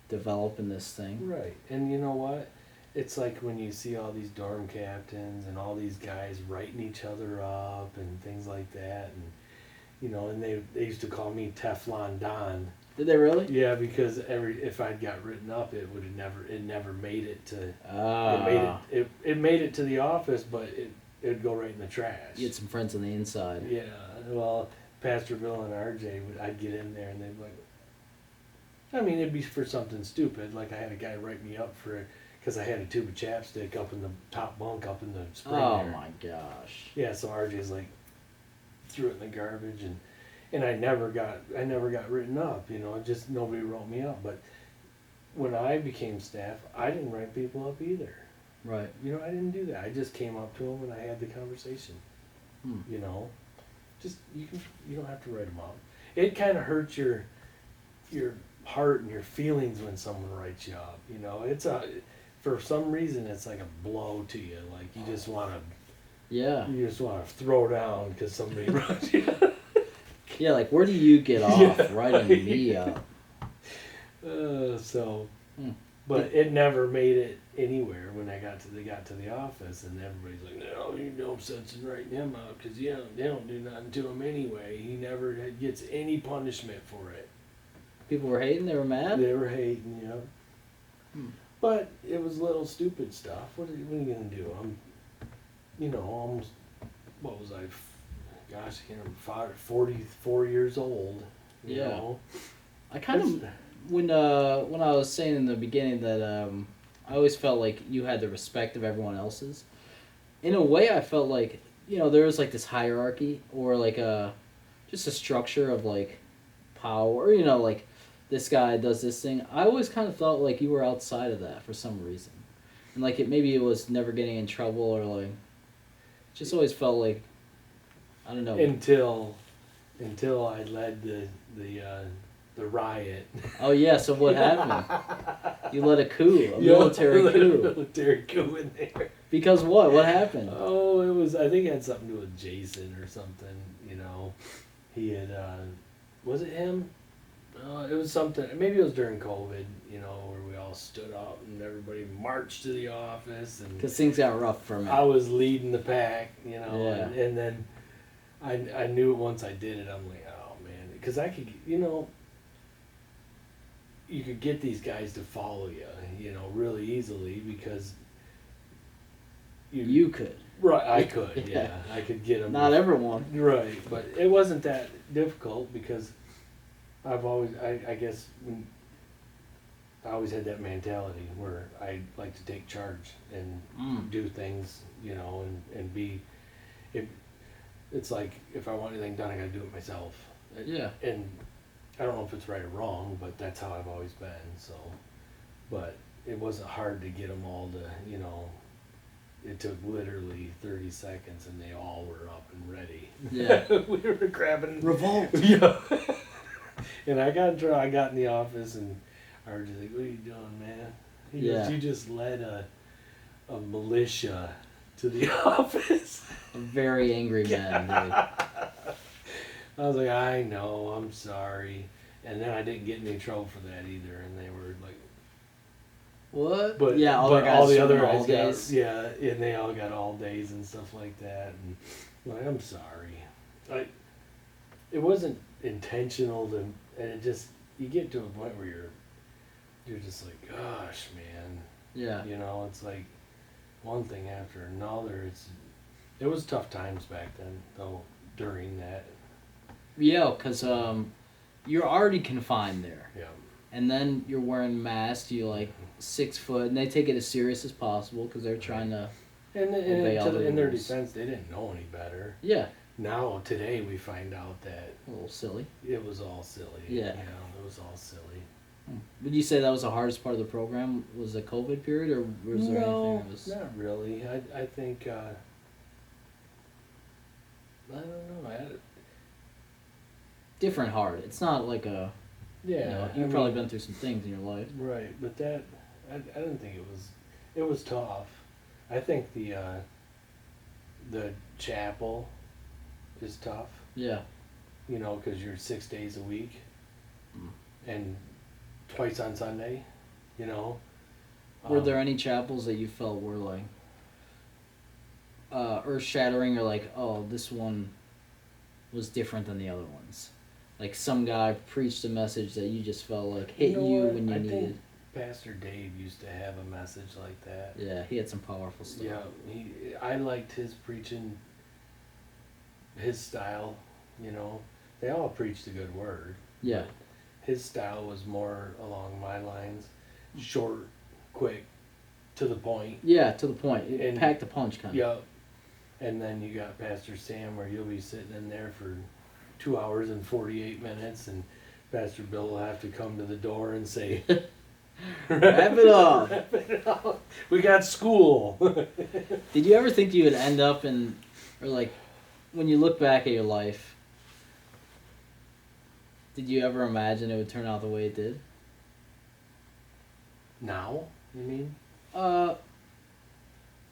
develop in this thing. Right. And you know what? It's like when you see all these dorm captains and all these guys writing each other up and things like that, and you know, and they used to call me Teflon Don. Did they really? Yeah, because if I'd got written up, it never made it to. Ah. It made it to the office, but it'd go right in the trash. You had some friends on the inside. Yeah, well, Pastor Bill and RJ, I'd get in there and they'd be like, I mean, it'd be for something stupid. Like I had a guy write me up for it because I had a tube of chapstick up in the top bunk up in the spring Oh there. my gosh. Yeah, so RJ's like threw it in the garbage and I never got written up, you know, just nobody wrote me up. But when I became staff, I didn't write people up either. Right. You know, I didn't do that. I just came up to them and I had the conversation. You know, just you don't have to write them up. It kind of hurts your heart and your feelings when someone writes you up. You know, for some reason it's like a blow to you. Like you just want to throw down because somebody wrote you up. Yeah, like where do you get off writing me up? But it never made it anywhere when they got to the office, and everybody's like, "No, you no sense in writing him out because they don't do nothing to him anyway. He never gets any punishment for it." People were hating. They were mad. They were hating, you know. But it was little stupid stuff. What are you gonna do? I'm, you know, almost. What was I? Gosh, I can't remember. 44 years old. You know? I kind of when I was saying in the beginning that I always felt like you had the respect of everyone else's. In a way, I felt like, you know, there was like this hierarchy or like just a structure of like power. You know, like this guy does this thing. I always kind of felt like you were outside of that for some reason, and like maybe it was never getting in trouble or like just always felt like I don't know until I led the riot. Oh yeah, so what happened? You led a coup, a military coup. Military coup in there. Because what? What happened? Oh, I think it had something to do with Jason or something, you know. He had, was it him? It was something, maybe it was during COVID, you know, where we all stood up and everybody marched to the office. Because things got rough for me. I was leading the pack, you know, Yeah. and then I knew it once I did it, I'm like, oh man, because I could, you know, you could get these guys to follow you know, really easily because you could. Right, I could, yeah. I could get them. Not everyone. Right, but it wasn't that difficult because I've always, I guess, I always had that mentality where I like to take charge and do things, you know, and be, it's like if I want anything done, I gotta do it myself. Yeah. And I don't know if it's right or wrong, but that's how I've always been, so. But it wasn't hard to get them all to, you know, it took literally 30 seconds and they all were up and ready. Yeah. We were grabbing. Revolt. Yeah. And I got in the office and I was just like, what are you doing, man? He goes, you just led a militia to the office. A very angry man, dude. I was like, I know, I'm sorry. And then I didn't get in any trouble for that either. And they were like, what? But yeah, all the other guys got, yeah, and they all got all days and stuff like that. And I'm like, I'm sorry. It wasn't intentional to, and it just, you get to a point where you're just like, gosh, man. Yeah. You know, it's like one thing after another. It was tough times back then, though, during that. Yeah, because you're already confined there. Yeah. And then you're wearing masks, you're like 6 foot, and they take it as serious as possible because they're trying to obey all the in their rules. defense, they didn't know any better. Yeah. Now, today, we find out that A little silly. it was all silly. Yeah. You know, it was all silly. Would you say that was the hardest part of the program? Was the COVID period, or was there anything that was... Not really. I think, I don't know. different hard. It's not like a... Yeah. You know, you've probably been through some things in your life. Right, but that, I didn't think it was tough. I think the chapel is tough, Yeah. you know, because you're 6 days a week and twice on Sunday, you know. Were there any chapels that you felt were like earth-shattering, or like, oh, this one was different than the other ones? Like some guy preached a message that you just felt like hit You know you what? when you I needed. think Pastor Dave used to have a message like that. Yeah, he had some powerful stuff. Yeah, I liked his preaching, his style. You know, they all preached a good word. Yeah. His style was more along my lines, short, quick, to the point. Yeah, to the point. It And- packed the punch kind of. Yup. And then you got Pastor Sam, where you'll be sitting in there for 2 hours and 48 minutes, and Pastor Bill will have to come to the door and say, Wrap it up. Wrap it up. We got school. Did you ever think you would end up in, or like, when you look back at your life, did you ever imagine it would turn out the way it did? Now, you mean?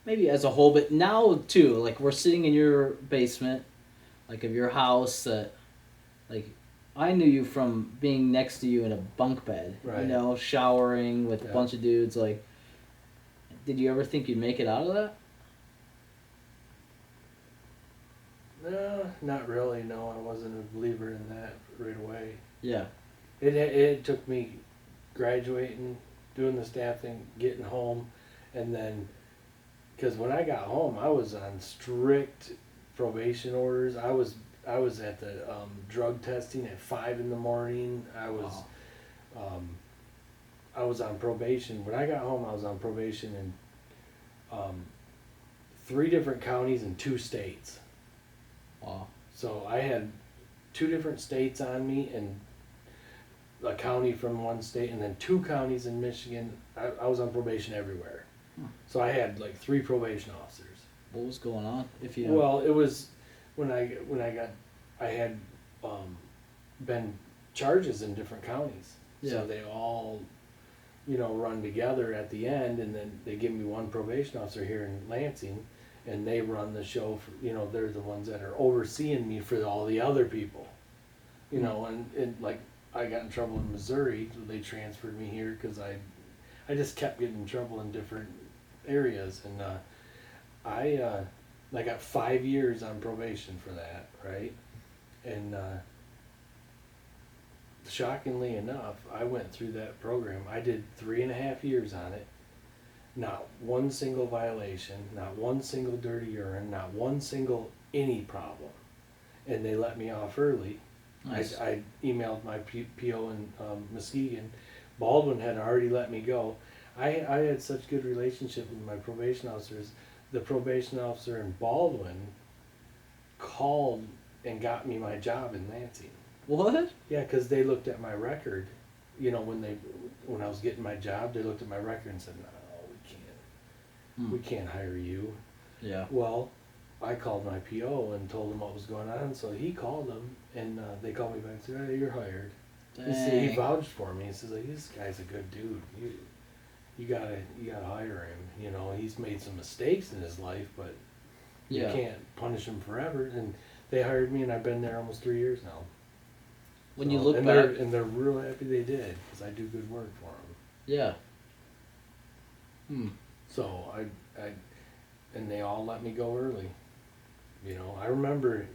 Maybe as a whole, but now too. Like we're sitting in your basement, like of your house. Like I knew you from being next to you in a bunk bed. Right. You know, showering with a Yeah. bunch of dudes. Like, did you ever think you'd make it out of that? No, not really. No, I wasn't a believer in that right away. Yeah. It took me graduating, doing the staff thing, getting home, and then, because when I got home, I was on strict probation orders. I was at the drug testing at 5 in the morning. I was on probation. When I got home, I was on probation in 3 different counties in 2 states. Wow. So I had 2 different states on me and a county from one state, and then 2 counties in Michigan. I was on probation everywhere. So I had like 3 probation officers. What was going on? If you Well, it was when I had been charges in different counties. Yeah. So they all, run together at the end, and then they give me one probation officer here in Lansing, and they run the show for, they're the ones that are overseeing me for all the other people. And like I got in trouble in Missouri, so they transferred me here because I just kept getting in trouble in different areas, and I got 5 years on probation for that, right? And shockingly enough, I went through that program. I did 3.5 years on it. Not one single violation, not one single dirty urine, not one single any problem. And they let me off early. Nice. I emailed my PO in Muskegon. Baldwin had already let me go. I had such good relationship with my probation officers. The probation officer in Baldwin called and got me my job in Lansing. What? Yeah, because they looked at my record. When I was getting my job, they looked at my record and said, "No, we can't hire you." Yeah. Well, I called my PO and told him what was going on, so he called them, and they called me back and said, "Hey, you're hired." He vouched for me. He says, like, "This guy's a good dude. You gotta hire him. He's made some mistakes in his life, but you can't punish him forever." And they hired me, and I've been there almost 3 years now. When you look and back, they're real happy they did, because I do good work for them. yeah. So and they all let me go early. I remember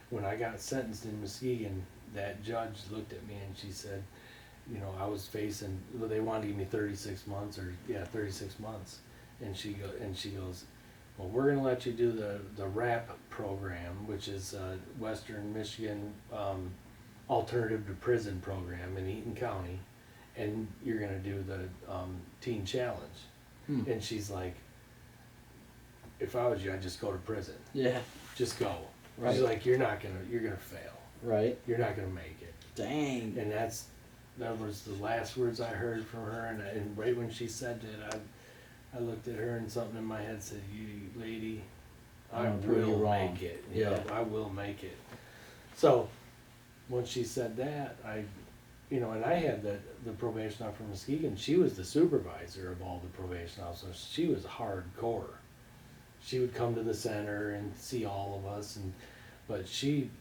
when I got sentenced in Muskegon, that judge looked at me and she said, I was facing, they wanted to give me 36 months 36 months. And she goes, "Well, we're going to let you do the RAP program, which is Western Michigan Alternative to Prison program in Eaton County, and you're going to do the Teen Challenge." And she's like, "If I was you, I'd just go to prison. Yeah. Just go." Right. She's like, you're gonna fail. Right. You're not gonna make it." Dang. And that was the last words I heard from her. And right when she said that, I looked at her and something in my head said, "You lady, I I'm prove you will wrong." make it. Yeah. I will make it." So when she said that, and I had the probation officer from Muskegon. She was the supervisor of all the probation officers. She was hardcore. She would come to the center and see all of us, but she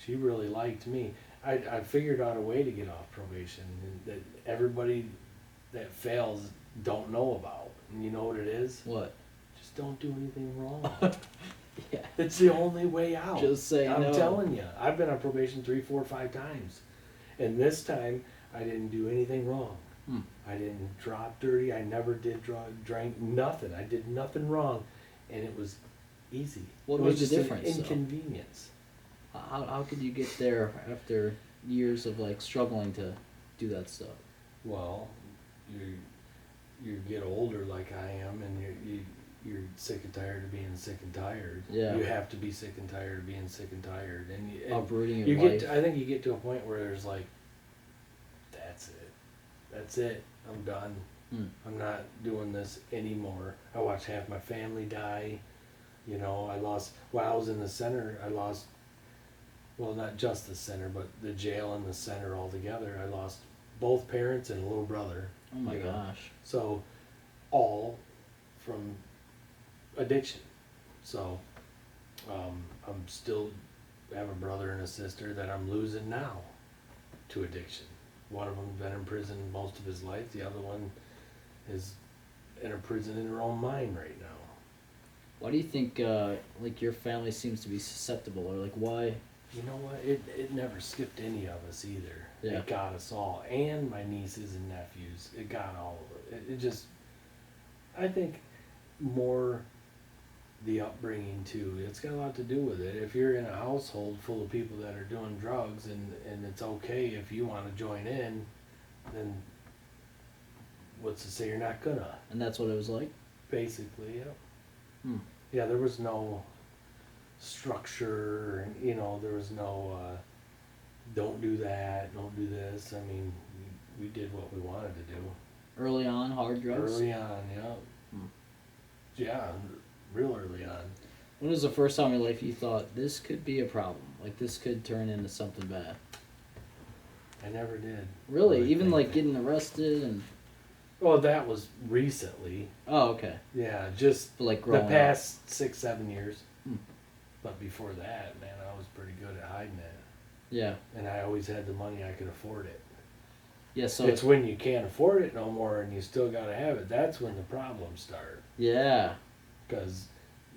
really liked me. I figured out a way to get off probation that everybody that fails don't know about. And you know what it is? What? Just don't do anything wrong. Yeah. It's the only way out. Just say I'm no. telling you, I've been on probation 3, 4, 5 times, and this time I didn't do anything wrong. Hmm. I didn't drop dirty. I never did drank nothing. I did nothing wrong, and it was easy. What it made was the just difference, an though? inconvenience. How could you get there after years of like struggling to do that stuff? Well, you get older like I am, and you're sick and tired of being sick and tired. Yeah. You have to be sick and tired of being sick and tired, and Uprooting your you life. I think you get to a point where there's like, that's it. I'm done. I'm not doing this anymore. I watched half my family die. You know, while I was in the center, I lost, well, not just the center, but the jail and the center altogether. I lost both parents and a little brother. Oh my you know. gosh. So, all from addiction. So, I'm still have a brother and a sister that I'm losing now to addiction. One of them's been in prison most of his life. The other one is in a prison in her own mind right now. Why do you think like your family seems to be susceptible, or like why? You know what? It never skipped any of us either. Yeah. It got us all, and my nieces and nephews. It got all of it. It just, I think, more the upbringing too. It's got a lot to do with it. If you're in a household full of people that are doing drugs, and it's okay if you want to join in, then what's to say you're not gonna? And that's what it was like. Basically, yeah. Hmm. Yeah, there was no structure, and there was no don't do that, don't do this. I mean, we did what we wanted to do. Early on, hard drugs. Early on, yeah. Yeah, real early on. When was the first time in your life you thought this could be a problem? Like this could turn into something bad? I never did. Really? Even like getting arrested and... Well, that was recently. Oh, okay. Yeah, just But like the growing up. past 6, 7 years. Hmm. But before that, man, I was pretty good at hiding it. Yeah. And I always had the money, I could afford it. Yeah, so... It's when you can't afford it no more and you still gotta have it, that's when the problems start. Yeah. Because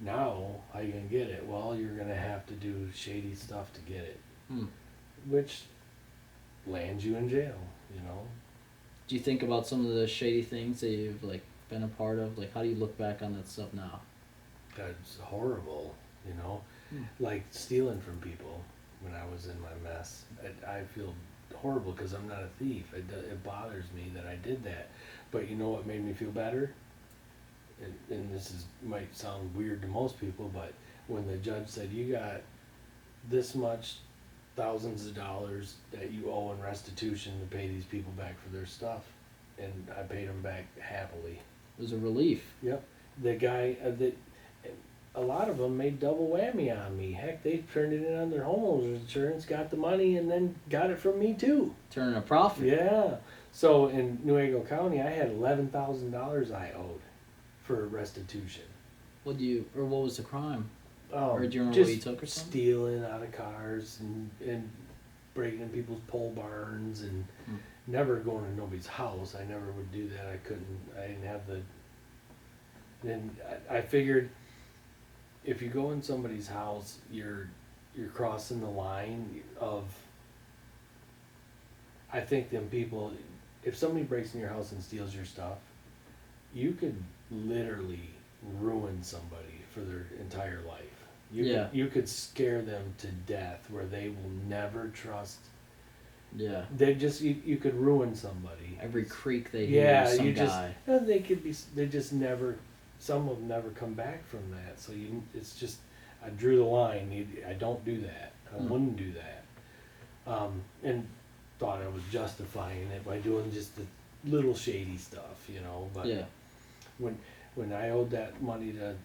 now, how you gonna get it? Well, you're gonna have to do shady stuff to get it. Which lands you in jail, Do you think about some of the shady things that you've like been a part of? Like, how do you look back on that stuff now? That's horrible, Like stealing from people when I was in my mess. I feel horrible because I'm not a thief. It bothers me that I did that. But you know what made me feel better? And this might sound weird to most people, but when the judge said, you got this much thousands of dollars that you owe in restitution to pay these people back for their stuff, and I paid them back happily. It was a relief. Yep. The guy, a lot of them made double whammy on me. Heck, they turned it in on their homeowner's insurance, got the money, and then got it from me too. Turning a profit. Yeah. So in Nuevo County, I had $11,000 I owed for restitution. What was the crime? Oh, Or do you remember just what you took or something? stealing out of cars and breaking in people's pole barns and never going to nobody's house. I never would do that. I didn't have the... Then I figured if you go in somebody's house, you're crossing the line of... I think them people... If somebody breaks in your house and steals your stuff, you could literally ruin somebody for their entire life. You could scare them to death where they will never trust. Yeah. They just you could ruin somebody. Every creak they hear, some guy. They could be. They just never. Some of them never come back from that. So it's just. I drew the line. I don't do that. I wouldn't do that. And thought I was justifying it by doing just the little shady stuff, But Yeah. when I owed that money to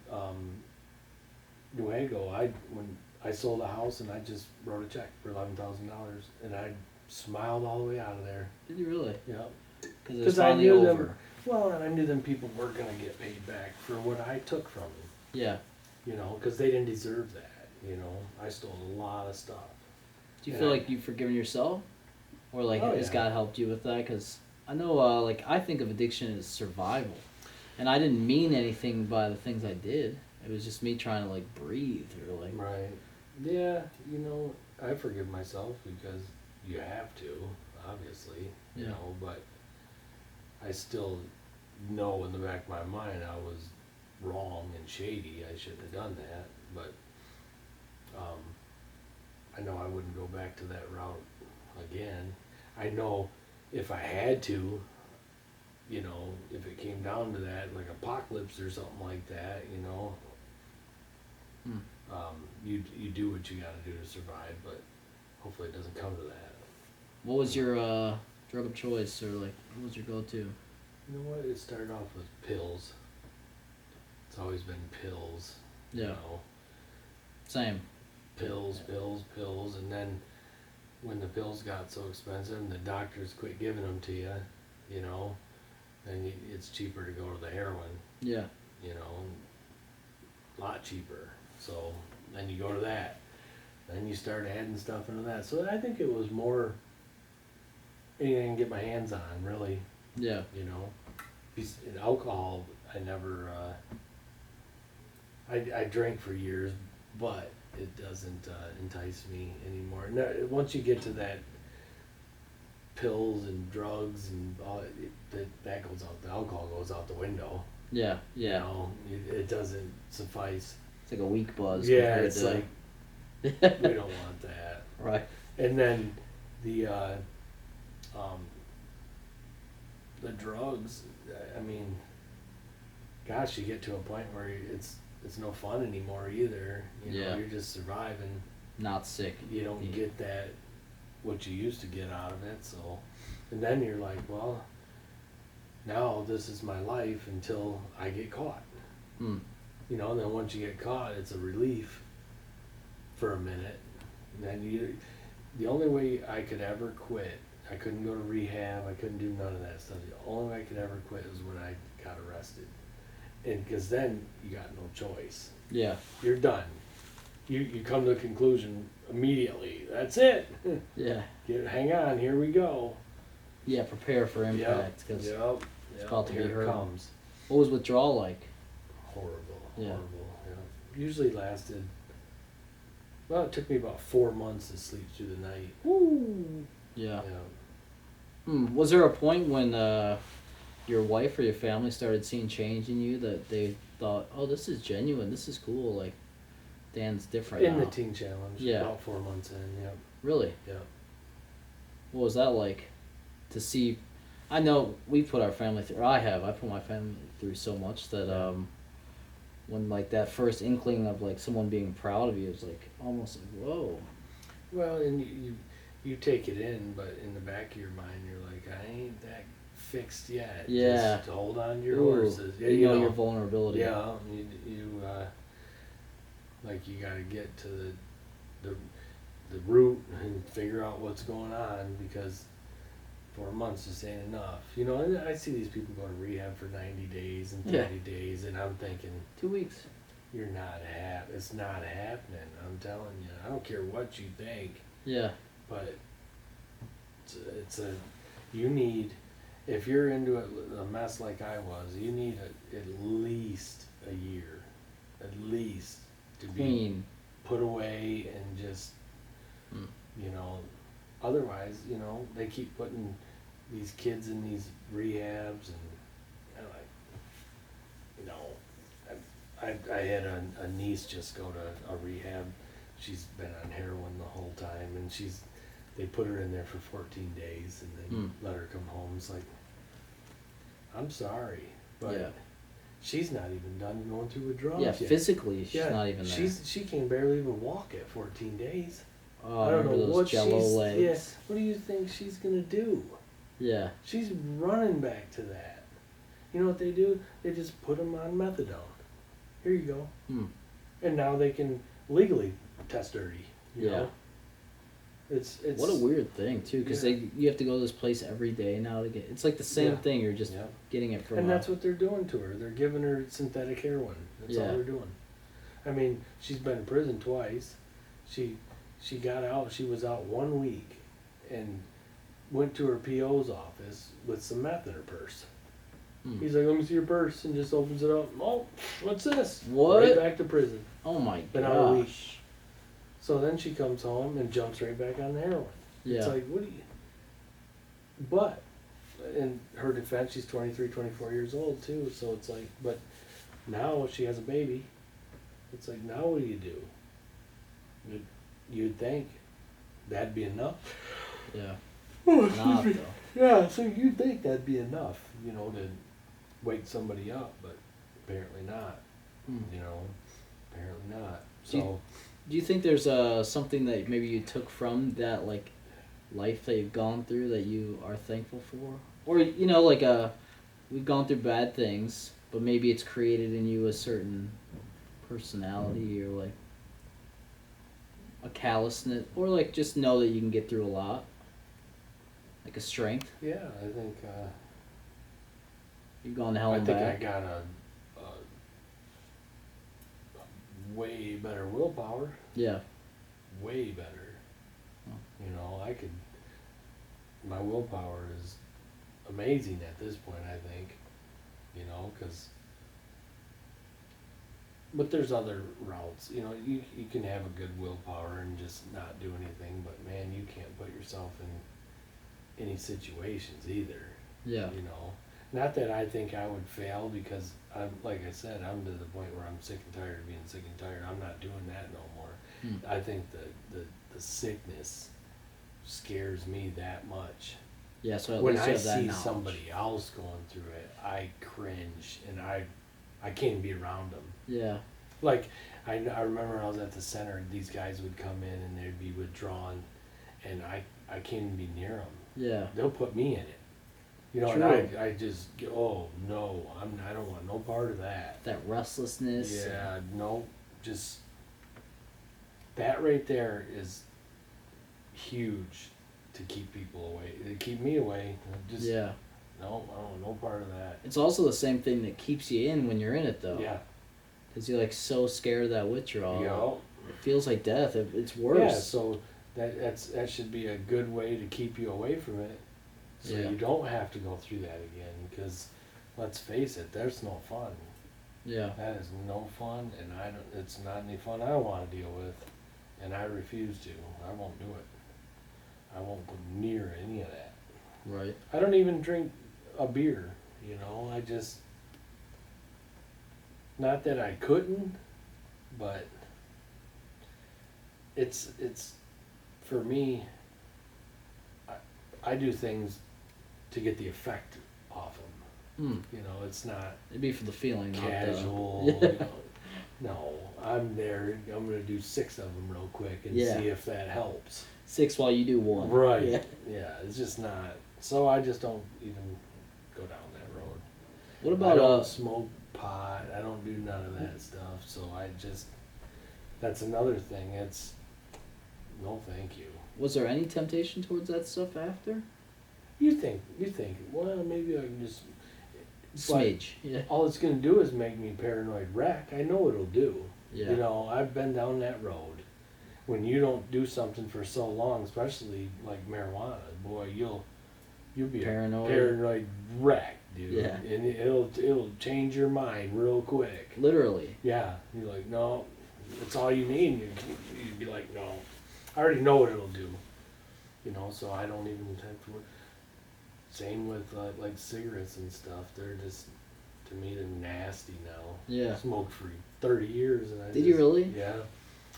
Nuevo, when I sold a house and I just wrote a check for $11,000 and I smiled all the way out of there. Did you really? Yeah. Because I knew over. And I knew them people were gonna get paid back for what I took from them. Yeah. Because they didn't deserve that. I stole a lot of stuff. Do you feel like you've forgiven yourself, or like has God helped you with that? Because I know, like I think of addiction as survival, and I didn't mean anything by the things I did. It was just me trying to like breathe or like. Right. Yeah, I forgive myself because you have to, obviously, Yeah. but I still know in the back of my mind I was wrong and shady. I shouldn't have done that, but I know I wouldn't go back to that route again. I know if I had to, if it came down to that, like apocalypse or something like that, Hmm. you do what you got to do to survive, but hopefully it doesn't come to that. What was your drug of choice, or like what was your go-to? You know what? It started off with pills. It's always been pills. Yeah. Same. Pills, and then when the pills got so expensive and the doctors quit giving them to you, then it's cheaper to go to the heroin. Yeah. A lot cheaper. So then you go to that. Then you start adding stuff into that. So I think it was more anything I can get my hands on, really. Yeah. Alcohol, I never, I drank for years, but it doesn't entice me anymore. No, once you get to that pills and drugs and all, that goes out, the alcohol goes out the window. Yeah. Yeah. It doesn't suffice. It's like a weak buzz. Yeah, it's like, we don't want that. Right. And then the drugs, I mean, gosh, you get to a point where it's no fun anymore either. You're just surviving. Not sick. You don't get that, what you used to get out of it. So, and then you're like, well, now this is my life until I get caught. Hmm. And then once you get caught, it's a relief for a minute. And then the only way I could ever quit, I couldn't go to rehab, I couldn't do none of that stuff. The only way I could ever quit was when I got arrested. And because then you got no choice. Yeah. You're done. You come to a conclusion immediately. That's it. Yeah. Hang on, here we go. Yeah, prepare for impact because it's about to be here heard. it comes. What was withdrawal like? Horrible. Yeah. Horrible. Yeah. Usually lasted. Well, it took me about 4 months to sleep through the night. Woo. Yeah. Yeah. Was there a point when your wife or your family started seeing change in you that they thought, oh, this is genuine, this is cool, like Dan's different In now? the teen challenge. Yeah. About 4 months in. Yep. Really? Yeah. What was that like to see? I know we put our family through, or I put my family through so much that when like that first inkling of like someone being proud of you is like almost like, whoa. Well, and you take it in, but in the back of your mind, you're like, I ain't that fixed yet. Yeah. Just hold on to your Ooh, horses. Yeah, you know your vulnerability. Yeah, you like you got to get to the root and figure out what's going on, because 4 months just ain't enough. And I see these people go to rehab for 90 days and 30 days, and I'm thinking, 2 weeks. you're not it's not happening. I'm telling you. I don't care what you think. Yeah. But you need, if you're into a mess like I was, you need at least a year, at least, to Clean. be put away and just, otherwise, they keep putting these kids in these rehabs, and I had a niece just go to a rehab. She's been on heroin the whole time, and they put her in there for 14 days and then let her come home. It's like, I'm sorry, but she's not even done going through withdrawals Yeah, yet. physically, she's not even there. She can barely even walk at 14 days. Oh, I don't know those what jello legs. Yeah, what do you think she's gonna do? Yeah. She's running back to that. You know what they do? They just put them on methadone. Here you go. And now they can legally test dirty. You know? It's what a weird thing too, because you have to go to this place every day now to get. It's like the same thing. You're just getting it from. And that's what they're doing to her. They're giving her synthetic heroin. That's all they're doing. I mean, she's been in prison twice. She got out. She was out 1 week, and went to her PO's office with some meth in her purse. He's like, let me see your purse, and just opens it up. Oh, what's this? What? Right back to prison. Oh my Been out a week. gosh. So then she comes home and jumps right back on the heroin. Yeah. It's like, what do you... But, in her defense, she's 23, 24 years old, too. So it's like, but now she has a baby. It's like, now what do you do? You'd think that'd be enough. Yeah. Oh, Not excuse me. though. Yeah, so you'd think that'd be enough, you know, to wake somebody up, but apparently not. You know, apparently not. So, Do you think there's something that maybe you took from that like life that you've gone through that you are thankful for, or you know, like we've gone through bad things, but maybe it's created in you a certain personality or like a callousness, or like just know that you can get through a lot, like a strength. yeah, I think You've gone to hell and I back. got a way better willpower, Yeah. way better. You know, my willpower is amazing at this point, I think, you know, but there's other routes, you know, you can have a good willpower and just not do anything, but man, you can't put yourself in any situations either. Yeah. You know, not that I think I would fail, because like I said, I'm to the point where I'm sick and tired of being sick and tired. I'm not doing that no more. I think the sickness scares me that much. Yeah. So at When least you I have that see knowledge. somebody else going through it, I cringe, and I can't be around them. Yeah. Like, I remember when I was at the center, these guys would come in and they'd be withdrawn, and I can't even be near them. Yeah. They'll put me in it. You know, True. and I just, oh no, I don't want no part of that. That restlessness. Yeah, no, just that right there is huge to keep people away. To keep me away. Just, Yeah. no, I don't want no part of that. It's also the same thing that keeps you in when you're in it though. Yeah. Because you're like so scared of that withdrawal. Yeah. It feels like death. It's worse. Yeah, so that should be a good way to keep you away from it, so Yeah. you don't have to go through that again. Because let's face it, there's no fun. Yeah. That is no fun, and it's not any fun I want to deal with, and I refuse to. I won't do it. I won't go near any of that. Right. I don't even drink a beer, you know. I just, not that I couldn't, but it's for me, I do things to get the effect off them. You know, it's not It'd be for the feeling, not the- casual. Yeah. You know. No, I'm there. I'm gonna do 6 of them real quick and Yeah. see if that helps. 6 while you do 1. Right. Yeah. Yeah. It's just not. So I just don't even go down that road. What I about don't smoke pot. I don't do none of that stuff. So I just, that's another thing. It's no, thank you. was there any temptation towards that stuff after? You think, well, maybe I can just. Smidge. Yeah. All it's gonna do is make me paranoid wreck. I know it'll do. Yeah. You know, I've been down that road. When you don't do something for so long, especially like marijuana, boy, you'll be Paranoid. a paranoid wreck, dude. Yeah. And it'll change your mind real quick. Literally. Yeah. You're like, no, it's all you need. You'd be like, no, I already know what it'll do. You know, so I don't even have to. Same with like cigarettes and stuff. They're just, to me, they're nasty now. Yeah. I smoked for 30 years, and Did you really? Yeah.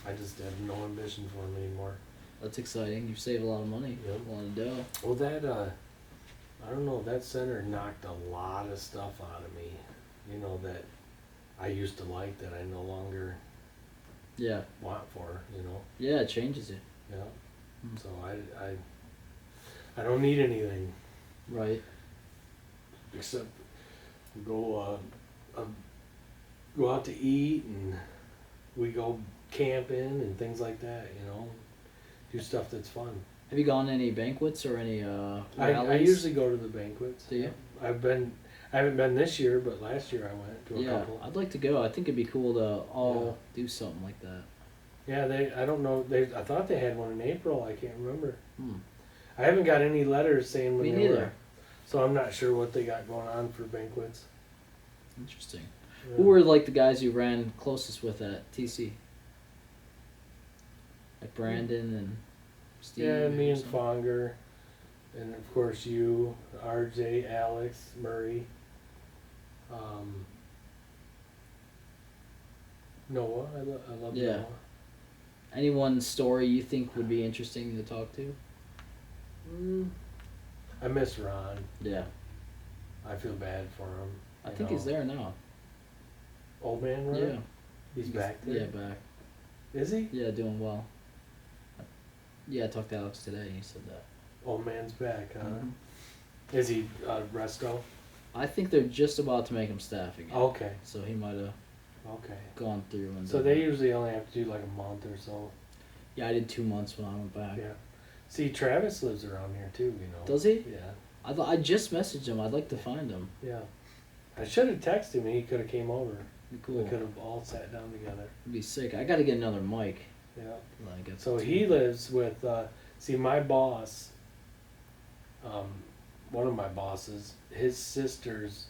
I just have no ambition for them anymore. That's exciting. You save a lot of money. Yep. A lot of dough. Well, I don't know, that center knocked a lot of stuff out of me. You know, that I used to like that I no longer Yeah. want for, you know. Yeah, it changes you. Yeah. So I don't need anything Right. except go out to eat, and we go camping and things like that, you know. Do stuff that's fun. Have you gone to any banquets or any I rallies? usually go to the banquets. Do you? I haven't been this year, but last year I went to a Yeah, couple. I'd like to go. I think it'd be cool to all do something like that. Yeah, I don't know, I thought they had one in April, I can't remember. Hmm. I haven't got any letters saying when Me they neither. were. So I'm not sure what they got going on for banquets. Interesting. Yeah. Who were like the guys you ran closest with at TC? Like Brandon and Steve? Yeah, me or and something? Fonger, and of course you, RJ, Alex, Murray, Noah. I love Yeah. Noah. Anyone story you think would be interesting to talk to? I miss Ron. Yeah. I feel bad for him. I you think know. he's there now. Old man Ron? Yeah. He's back there? Yeah, back. Is he? Yeah, doing well. Yeah, I talked to Alex today. He said that. Old man's back, huh? Mhm. Is he resto? I think they're just about to make him staff again. Okay. So he might have Okay. gone through and. So done they that. usually only have to do like a month or so. Yeah, I did 2 months when I went back. Yeah. See, Travis lives around here too, you know. Does he? Yeah. I just messaged him. I'd like to find him. Yeah. I should have texted him. He could have came over. Be We cool. could have all sat down together. It'd be sick. I got to get another mic. Yeah. When I get So to- he lives with. See, my boss. One of my bosses, his sister's.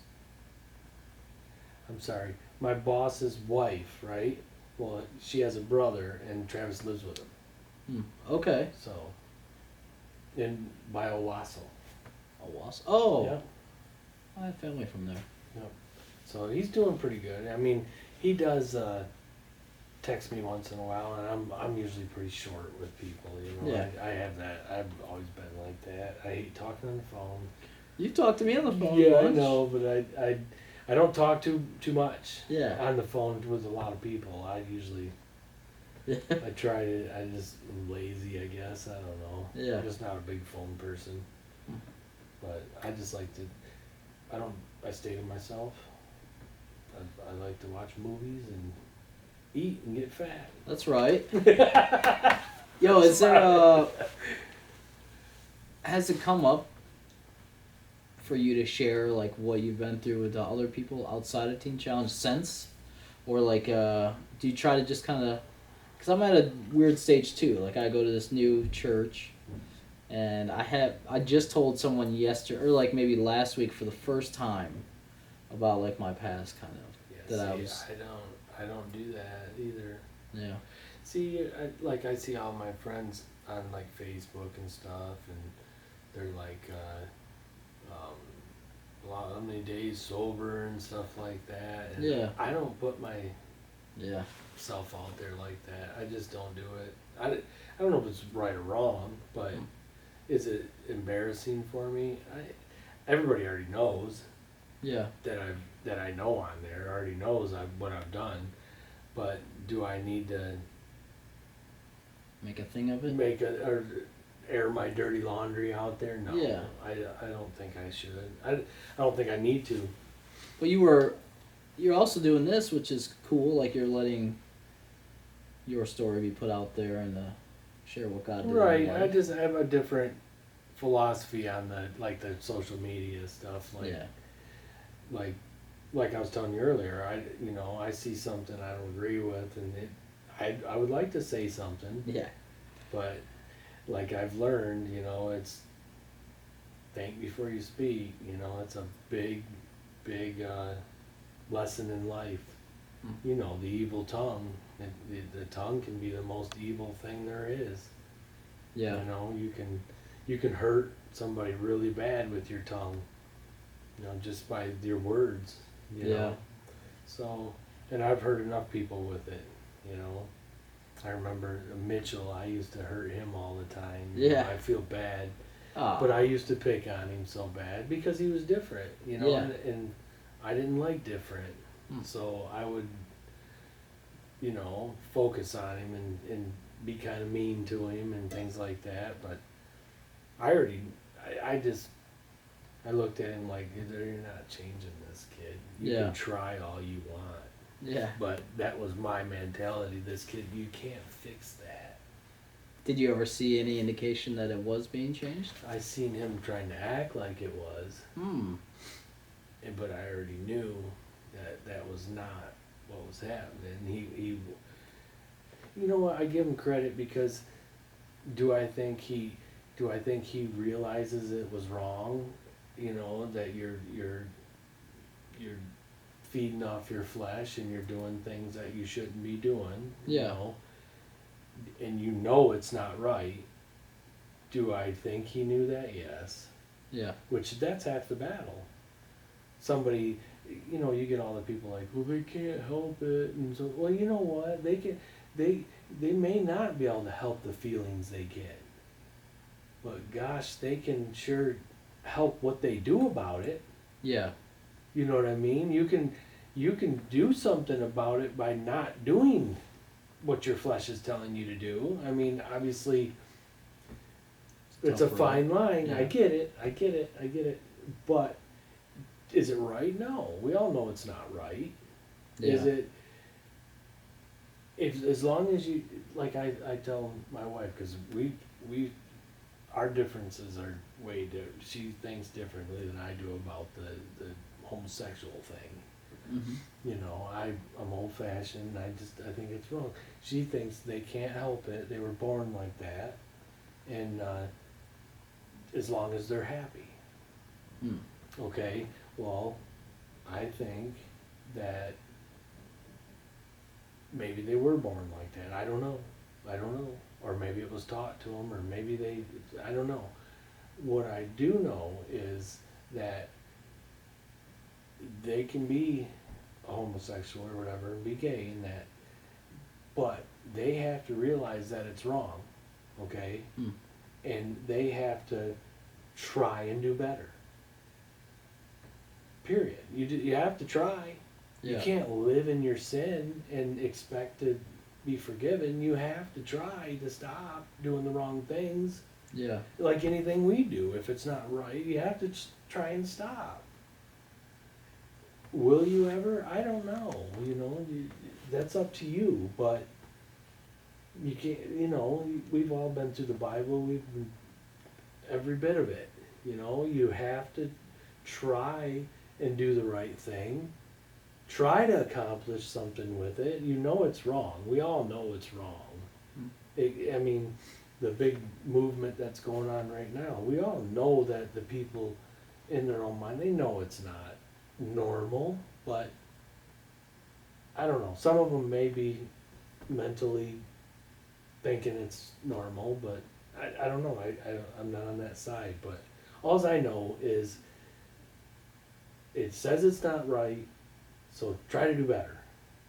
I'm sorry, my boss's wife, right? Well, she has a brother, and Travis lives with him. Okay. So. By Owasso. Oh. Yeah. I have family from there. So he's doing pretty good. I mean, he does text me once in a while, and I'm usually pretty short with people. You know, Yeah. I have that. I've always been like that. I hate talking on the phone. You talked to me on the phone. Yeah, I once. know, but I don't talk too much Yeah. on the phone with a lot of people. I usually I try to. I just am lazy, I guess. I don't know. Yeah. I'm just not a big phone person. But I just like to. I stay to myself. I like to watch movies and eat and get fat. That's right. Yo, is there has it come up for you to share like what you've been through with the other people outside of Teen Challenge since, or like do you try to just kind of? Because I'm at a weird stage too. Like I go to this new church, and I just told someone yesterday or like maybe last week for the first time about like my past kind of. Yeah, That I see, was- I don't do that either. Yeah. See, I see all my friends on like Facebook and stuff, and they're like, how many days sober and stuff like that. And Yeah. I don't put Yeah. myself out there like that. I just don't do it. I don't know if it's right or wrong, but is it embarrassing for me? Everybody already knows Yeah. that I know on there. Already knows what I've done, but do I need to Make a thing of it. or air my dirty laundry out there? No. Yeah. I don't think I should. I don't think I need to. But you're also doing this, which is cool. Like you're letting your story be put out there and share what God did. in your Right. I life. just have a different philosophy on the social media stuff. Like Yeah. like I was telling you earlier, I see something I don't agree with, and I would like to say something, Yeah. but like I've learned, it's think before you speak. It's a big lesson in life. The evil tongue. The tongue can be the most evil thing there is. Yeah. You can hurt somebody really bad with your tongue. Just by your words. Yeah. So, and I've hurt enough people with it. I remember Mitchell. I used to hurt him all the time. Yeah. I feel bad, Ah. but I used to pick on him so bad because he was different. Yeah. And I didn't like different. Hmm. So I would, focus on him and be kind of mean to him and things like that. But I looked at him like, you're not changing this kid. You Yeah. can try all you want. Yeah. But that was my mentality. This kid, you can't fix that. Did you ever see any indication that it was being changed? I seen him trying to act like it was, but I already knew that was not what was happening. He you know what? I give him credit because do I think he realizes it was wrong? you know, that you're feeding off your flesh and you're doing things that you shouldn't be doing, you Yeah. know, and you know it's not right. Do I think he knew that? Yes. Yeah. Which that's half the battle. Somebody, you know, you get all the people like, well, they can't help it, and so, well, you know what? They may not be able to help the feelings they get, but gosh, they can sure help what they do about it. Yeah. You know what I mean? You can do something about it by not doing what your flesh is telling you to do. I mean, obviously, it's a tough road. fine line. Yeah. I get it. But is it right? No. We all know it's not right. Yeah. Is it? If as long as you, like I tell my wife, because we our differences are way different. She thinks differently than I do about the homosexual thing. Mm-hmm. You know, I'm old fashioned. I think it's wrong. She thinks they can't help it. They were born like that, and as long as they're happy. Mm. Okay. Well, I think that maybe they were born like that. I don't know. Or maybe it was taught to them, or maybe I don't know. What I do know is that they can be a homosexual or whatever, and be gay in that, but they have to realize that it's wrong, okay? Mm. And they have to try and do better. Period. You have to try. Yeah. You can't live in your sin and expect to be forgiven. You have to try to stop doing the wrong things. Yeah. Like anything we do, if it's not right, you have to try and stop. Will you ever? I don't know. You know, that's up to you. But you can't. You know, we've all been through the Bible. We've been every bit of it. You know, you have to try and do the right thing. Try to accomplish something with it. You know it's wrong. We all know it's wrong. I mean, the big movement that's going on right now, we all know that the people in their own mind, they know it's not normal, but I don't know. Some of them may be mentally thinking it's normal, but I don't know. I'm not on that side, but all I know is it says it's not right, so try to do better.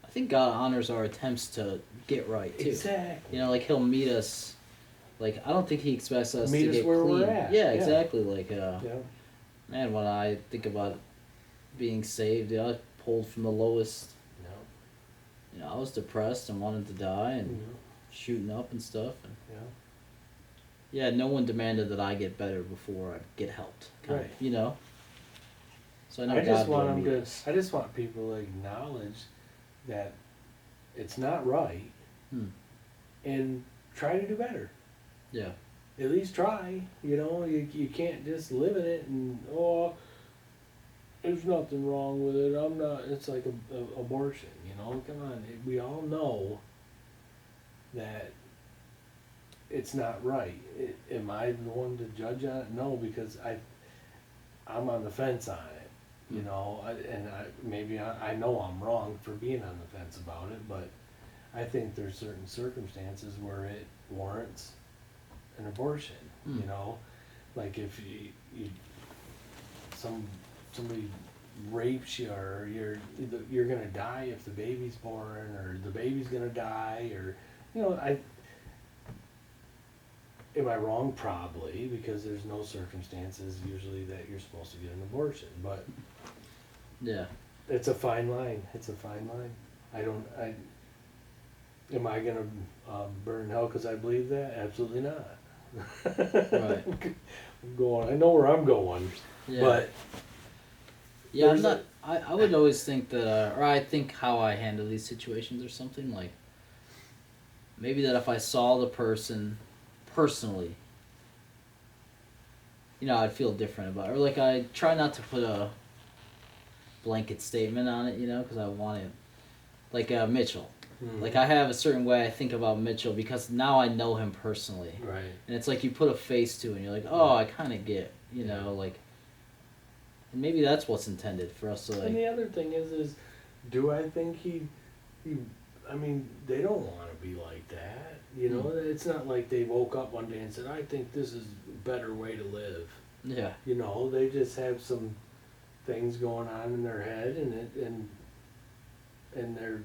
I think God honors our attempts to get right too. Exactly. You know, like He'll meet us. Like I don't think He expects us Meet to us get where clean. we're at. Yeah, Yeah. exactly. Like, Yeah. man, when I think about being saved, I pulled from the lowest. No. You know, I was depressed and wanted to die and Yeah. shooting up and stuff. And Yeah. yeah, no one demanded that I get better before I get helped. Kind Right. of, you know. So I know I just God want will them meet to. us. I just want people to acknowledge that it's not right, and try to do better. Yeah. At least try. You know, you can't just live in it and there's nothing wrong with it. I'm not. It's like a abortion. You know, come on. We all know that it's not right. Am I the one to judge on it? No, because I'm on the fence on it. You know, maybe I know I'm wrong for being on the fence about it, but I think there's certain circumstances where it warrants an abortion. You know, like if somebody rapes you, or you're gonna die if the baby's born, or the baby's gonna die, or you know, am I wrong? Probably, because there's no circumstances usually that you're supposed to get an abortion, but Yeah. it's a fine line. It's a fine line. Am I gonna burn in hell because I believe that? Absolutely not. Right. I'm going. I know where I'm going, Yeah. but Yeah, I'm there's not. I would always think that, or I think how I handle these situations or something like. Maybe that if I saw the person personally, you know, I'd feel different about it. Or like I try not to put a blanket statement on it, you know, because I want it. Like Mitchell. Like I have a certain way I think about Mitchell because now I know him personally. right. And it's like you put a face to it and you're like, oh, I kind of get, you know, like And maybe that's what's intended for us to And like. the other thing is, do I think he, I mean, they don't want to be like that. You know, it's not like they woke up one day and said, I think this is a better way to live. Yeah. You know, they just have some things going on in their head, and they're,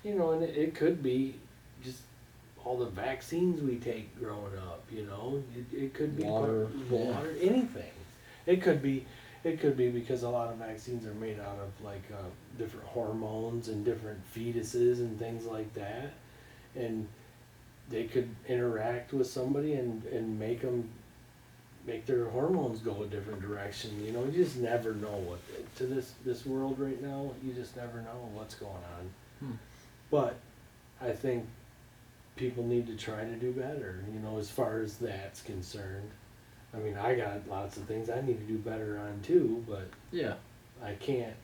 you know, and it could be just all the vaccines we take growing up. You know, it could be Water, water, anything. It could be because a lot of vaccines are made out of like different hormones and different fetuses and things like that, and they could interact with somebody and make their hormones go a different direction. You know, you just never know what to this world right now. You just never know what's going on. But I think people need to try to do better. You know, as far as that's concerned. I mean, I got lots of things I need to do better on too, but Yeah. I can't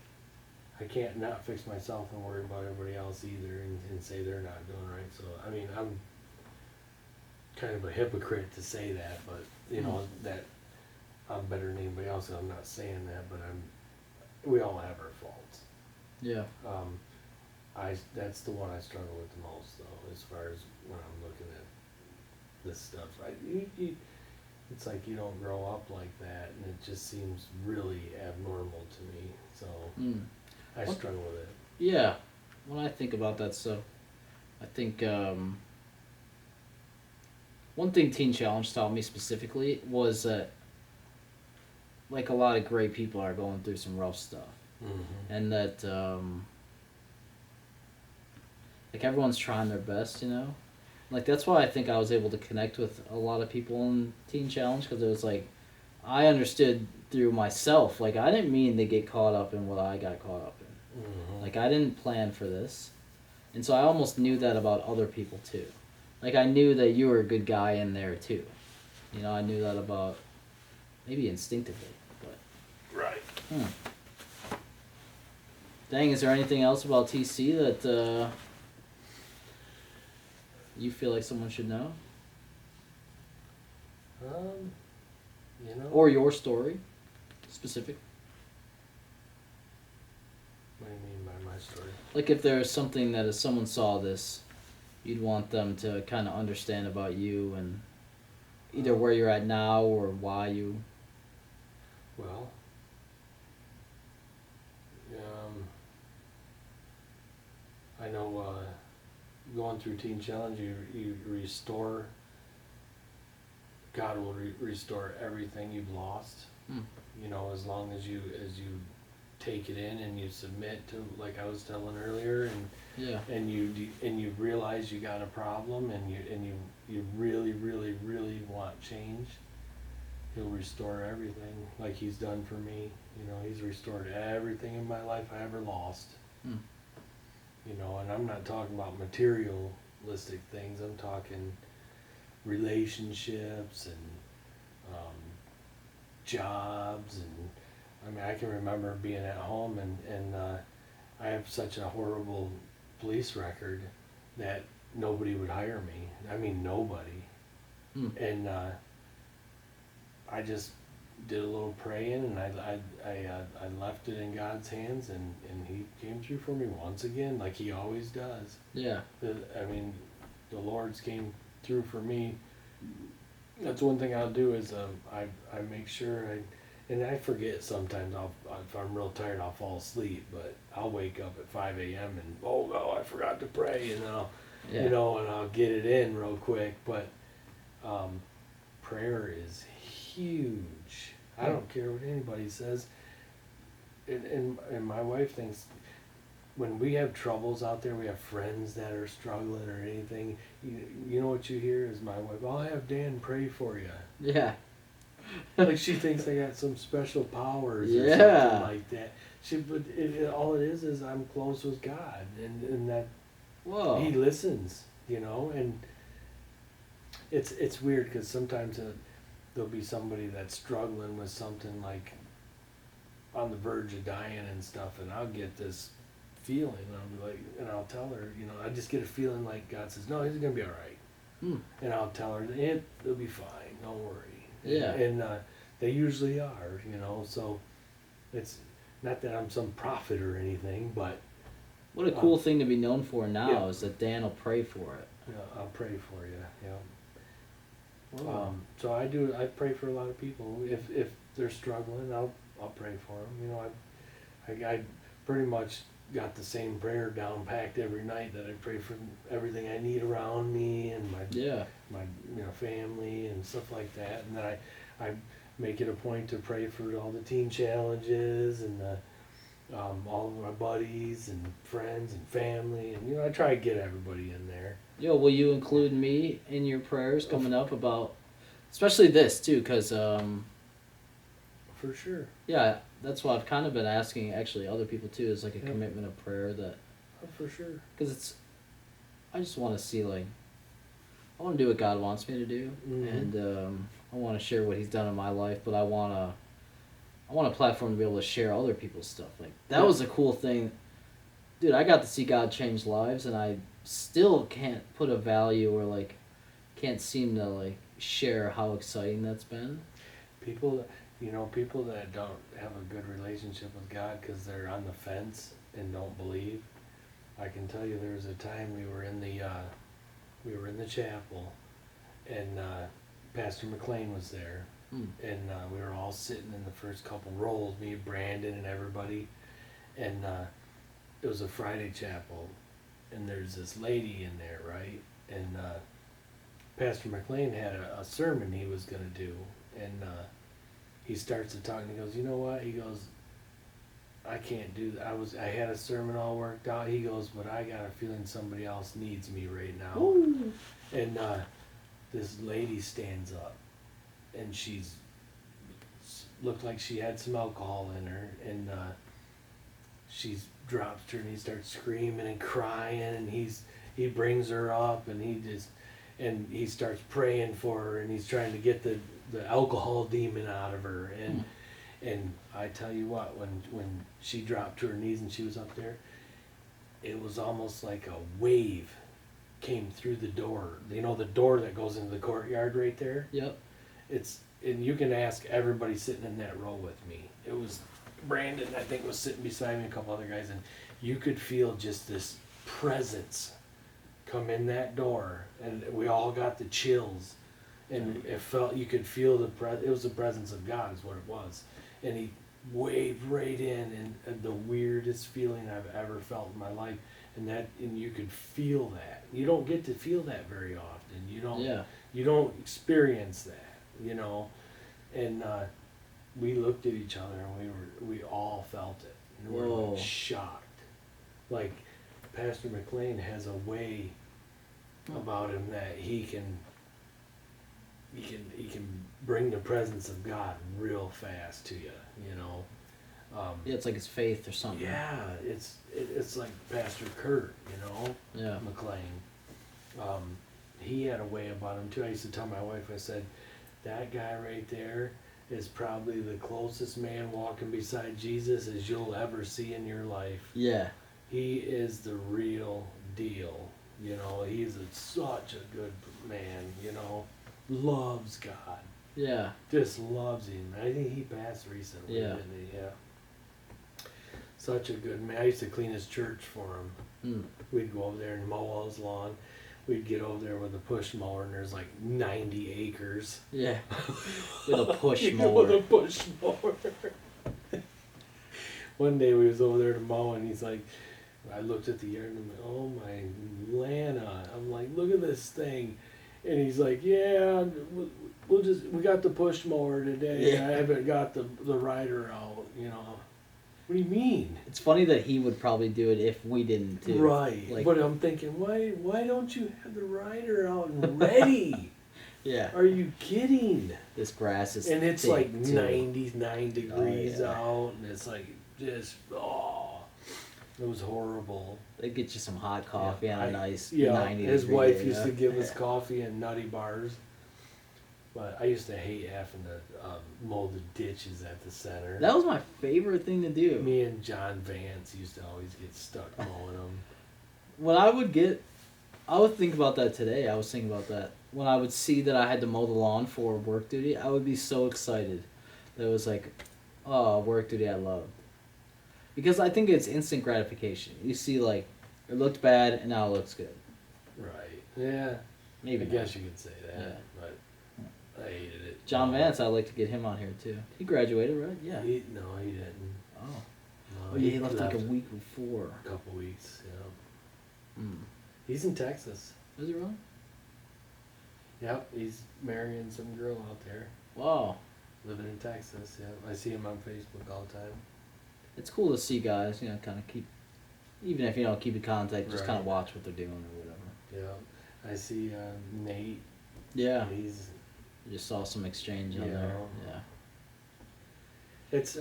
not fix myself and worry about everybody else either and say they're not doing right. So I mean, I'm kind of a hypocrite to say that, but you know that I'm better than anybody else. And I'm not saying that, but we all have our faults. Yeah. That's the one I struggle with the most though, as far as when I'm looking at this stuff. It's like you don't grow up like that, and it just seems really abnormal to me. So I struggle with it. Yeah. When I think about that stuff, I think one thing Teen Challenge taught me specifically was that like a lot of great people are going through some rough stuff, and that like everyone's trying their best, you know. Like that's why I think I was able to connect with a lot of people in Teen Challenge, because it was like I understood through myself. Like I didn't mean to get caught up in what I got caught up in. Like I didn't plan for this, and so I almost knew that about other people too. Like I knew that you were a good guy in there too. You know, I knew that about maybe instinctively, but Right. Dang, is there anything else about TC that you feel like someone should know? You know. Or your story, specific? What do you mean by my story? Like if there's something that if someone saw this, you'd want them to kind of understand about you and either where you're at now or why you... Well, I know going through Teen Challenge, you restore. God will restore everything you've lost. You know, as long as you take it in and you submit to, like I was telling earlier, and you realize you got a problem and you really want change. He'll restore everything like he's done for me. You know, he's restored everything in my life I ever lost. You know, and I'm not talking about materialistic things. I'm talking relationships and jobs, and I mean I can remember being at home and I have such a horrible police record that nobody would hire me. I mean nobody. And I just did a little praying, and I left it in God's hands, and he came through for me once again, like he always does. Yeah. I mean, the Lord's came through for me. That's one thing I'll do is I make sure and I forget sometimes. If I'm real tired, I'll fall asleep, but I'll wake up at 5 a.m. and oh no, I forgot to pray, and you know, and I'll get it in real quick. But prayer is huge. I don't care what anybody says. And my wife thinks when we have troubles out there, we have friends that are struggling or anything, you know what you hear is my wife, I'll have Dan pray for you. Yeah. Like she thinks I got some special powers or Yeah. something like that. But all it is I'm close with God, and that Whoa. he listens, you know, and it's weird because sometimes there'll be somebody that's struggling with something like on the verge of dying and stuff, and I'll get this feeling, and I'll be like, and I'll tell her, you know, I just get a feeling like God says, no, he's gonna be all right. And I'll tell her, it'll be fine, don't worry. Yeah. And they usually are, you know, so It's not that I'm some prophet or anything, but What a cool thing to be known for now is that Dan will pray for it. I'll pray for you. Whoa. So I pray for a lot of people. If they're struggling, I'll pray for them. I pretty much got the same prayer down packed every night that I pray for everything I need around me and my family and stuff like that. And then I make it a point to pray for all the teen challenges and all of my buddies and friends and family, and I try to get everybody in there. Yo, will you include me in your prayers coming up about, especially this too, because for sure. Yeah, that's what I've kind of been asking actually other people too, is like a commitment of prayer that. Oh, for sure. Because I just want to see I want to do what God wants me to do, and I want to share what He's done in my life, but I want a platform to be able to share other people's stuff. That was a cool thing. Dude, I got to see God change lives, and I still can't put a value or can't seem to share how exciting that's been. People that don't have a good relationship with God because they're on the fence and don't believe. I can tell you, there was a time we were in the chapel, and Pastor McLean was there. And we were all sitting in the first couple rows, me, Brandon, and everybody. And it was a Friday chapel, and there's this lady in there, right? And Pastor McLean had a sermon he was going to do, and he starts to talk, and he goes, "You know what?" He goes, "I can't do that. I had a sermon all worked out." He goes, "But I got a feeling somebody else needs me right now." Ooh. And this lady stands up, and she's looked like she had some alcohol in her, and she's drops her, and he starts screaming and crying, and he brings her up, and he starts praying for her, and he's trying to get the alcohol demon out of her, and I tell you what, when she dropped to her knees and she was up there, it was almost like a wave came through the door. The door that goes into the courtyard right there? Yep. And you can ask everybody sitting in that row with me. It was Brandon, I think, was sitting beside me, a couple other guys, and you could feel just this presence come in that door, and we all got the chills, and you could feel it was the presence of God is what it was, and he waved right in, and the weirdest feeling I've ever felt in my life, and you could feel that. You don't get to feel that very often. You don't experience that. And we looked at each other, and we all felt it, and we were shocked. Pastor McLean has a way about him that he can bring the presence of God real fast to you. It's like his faith or something. Yeah, it's like Pastor Kurt, McLean. He had a way about him too. I used to tell my wife, I said, that guy right there is probably the closest man walking beside Jesus as you'll ever see in your life. Yeah. He is the real deal. He's such a good man, loves God. Yeah. Just loves him. I think he passed recently, didn't he? Yeah. Such a good man. I used to clean his church for him. We'd go over there and mow all his lawn. We'd get over there with a push mower, and there's 90 acres. Yeah. With a push mower. With a push mower. One day we was over there to mow, and he's like, I looked at the yard, and I'm like, oh my Lana. I'm like, look at this thing. And he's like, yeah, we got the push mower today. Yeah. I haven't got the rider out, What do you mean? It's funny that he would probably do it if we didn't too. Right. But I'm thinking, why don't you have the rider out and ready? Yeah. Are you kidding? This grass is and it's thick, 99 degrees out, and it's just it was horrible. They get you some hot coffee on a nice 90 his degree wife day, used to give us coffee and nutty bars. But I used to hate having to mow the ditches at the center. That was my favorite thing to do. Me and John Vance used to always get stuck mowing them. When I would think about that today. I was thinking about that. When I would see that I had to mow the lawn for work duty, I would be so excited. That it was work duty I loved. Because I think it's instant gratification. You see, like, it looked bad and now it looks good. Right. Yeah. Maybe I not. guess you could say that, Yeah. but I hated it. John Vance, I'd like to get him on here too. He graduated, right? Yeah. No, he didn't. Oh. No, Oh yeah, he left like a week before. a couple weeks. Yeah. Hmm. He's in Texas. Is he really? Yep, he's marrying some girl out there, Wow. living in Texas. Yeah, I see him on Facebook all the time. It's cool to see guys, kind of keep, even if you don't keep in contact, just Right. kind of watch what they're doing or whatever. Yeah, I see Nate. Yeah. He's You just saw some exchange on Yeah. there. Yeah. it's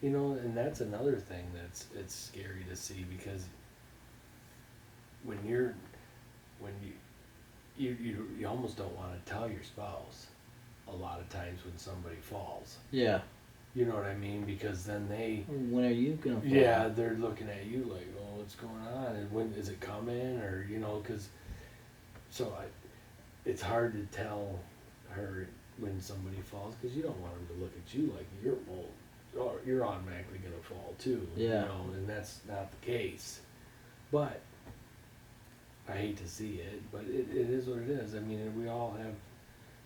and that's another thing it's scary to see because when you almost don't want to tell your spouse a lot of times when somebody falls. Yeah. You know what I mean? Because then they When are you gonna? Fall? yeah they're looking at you like, oh, what's going on? And when is it coming? Or because it's hard to tell her when somebody falls because you don't want them to look at you like you're automatically gonna fall too. Yeah. And that's not the case. But I hate to see it, but it is what it is. I mean, we all have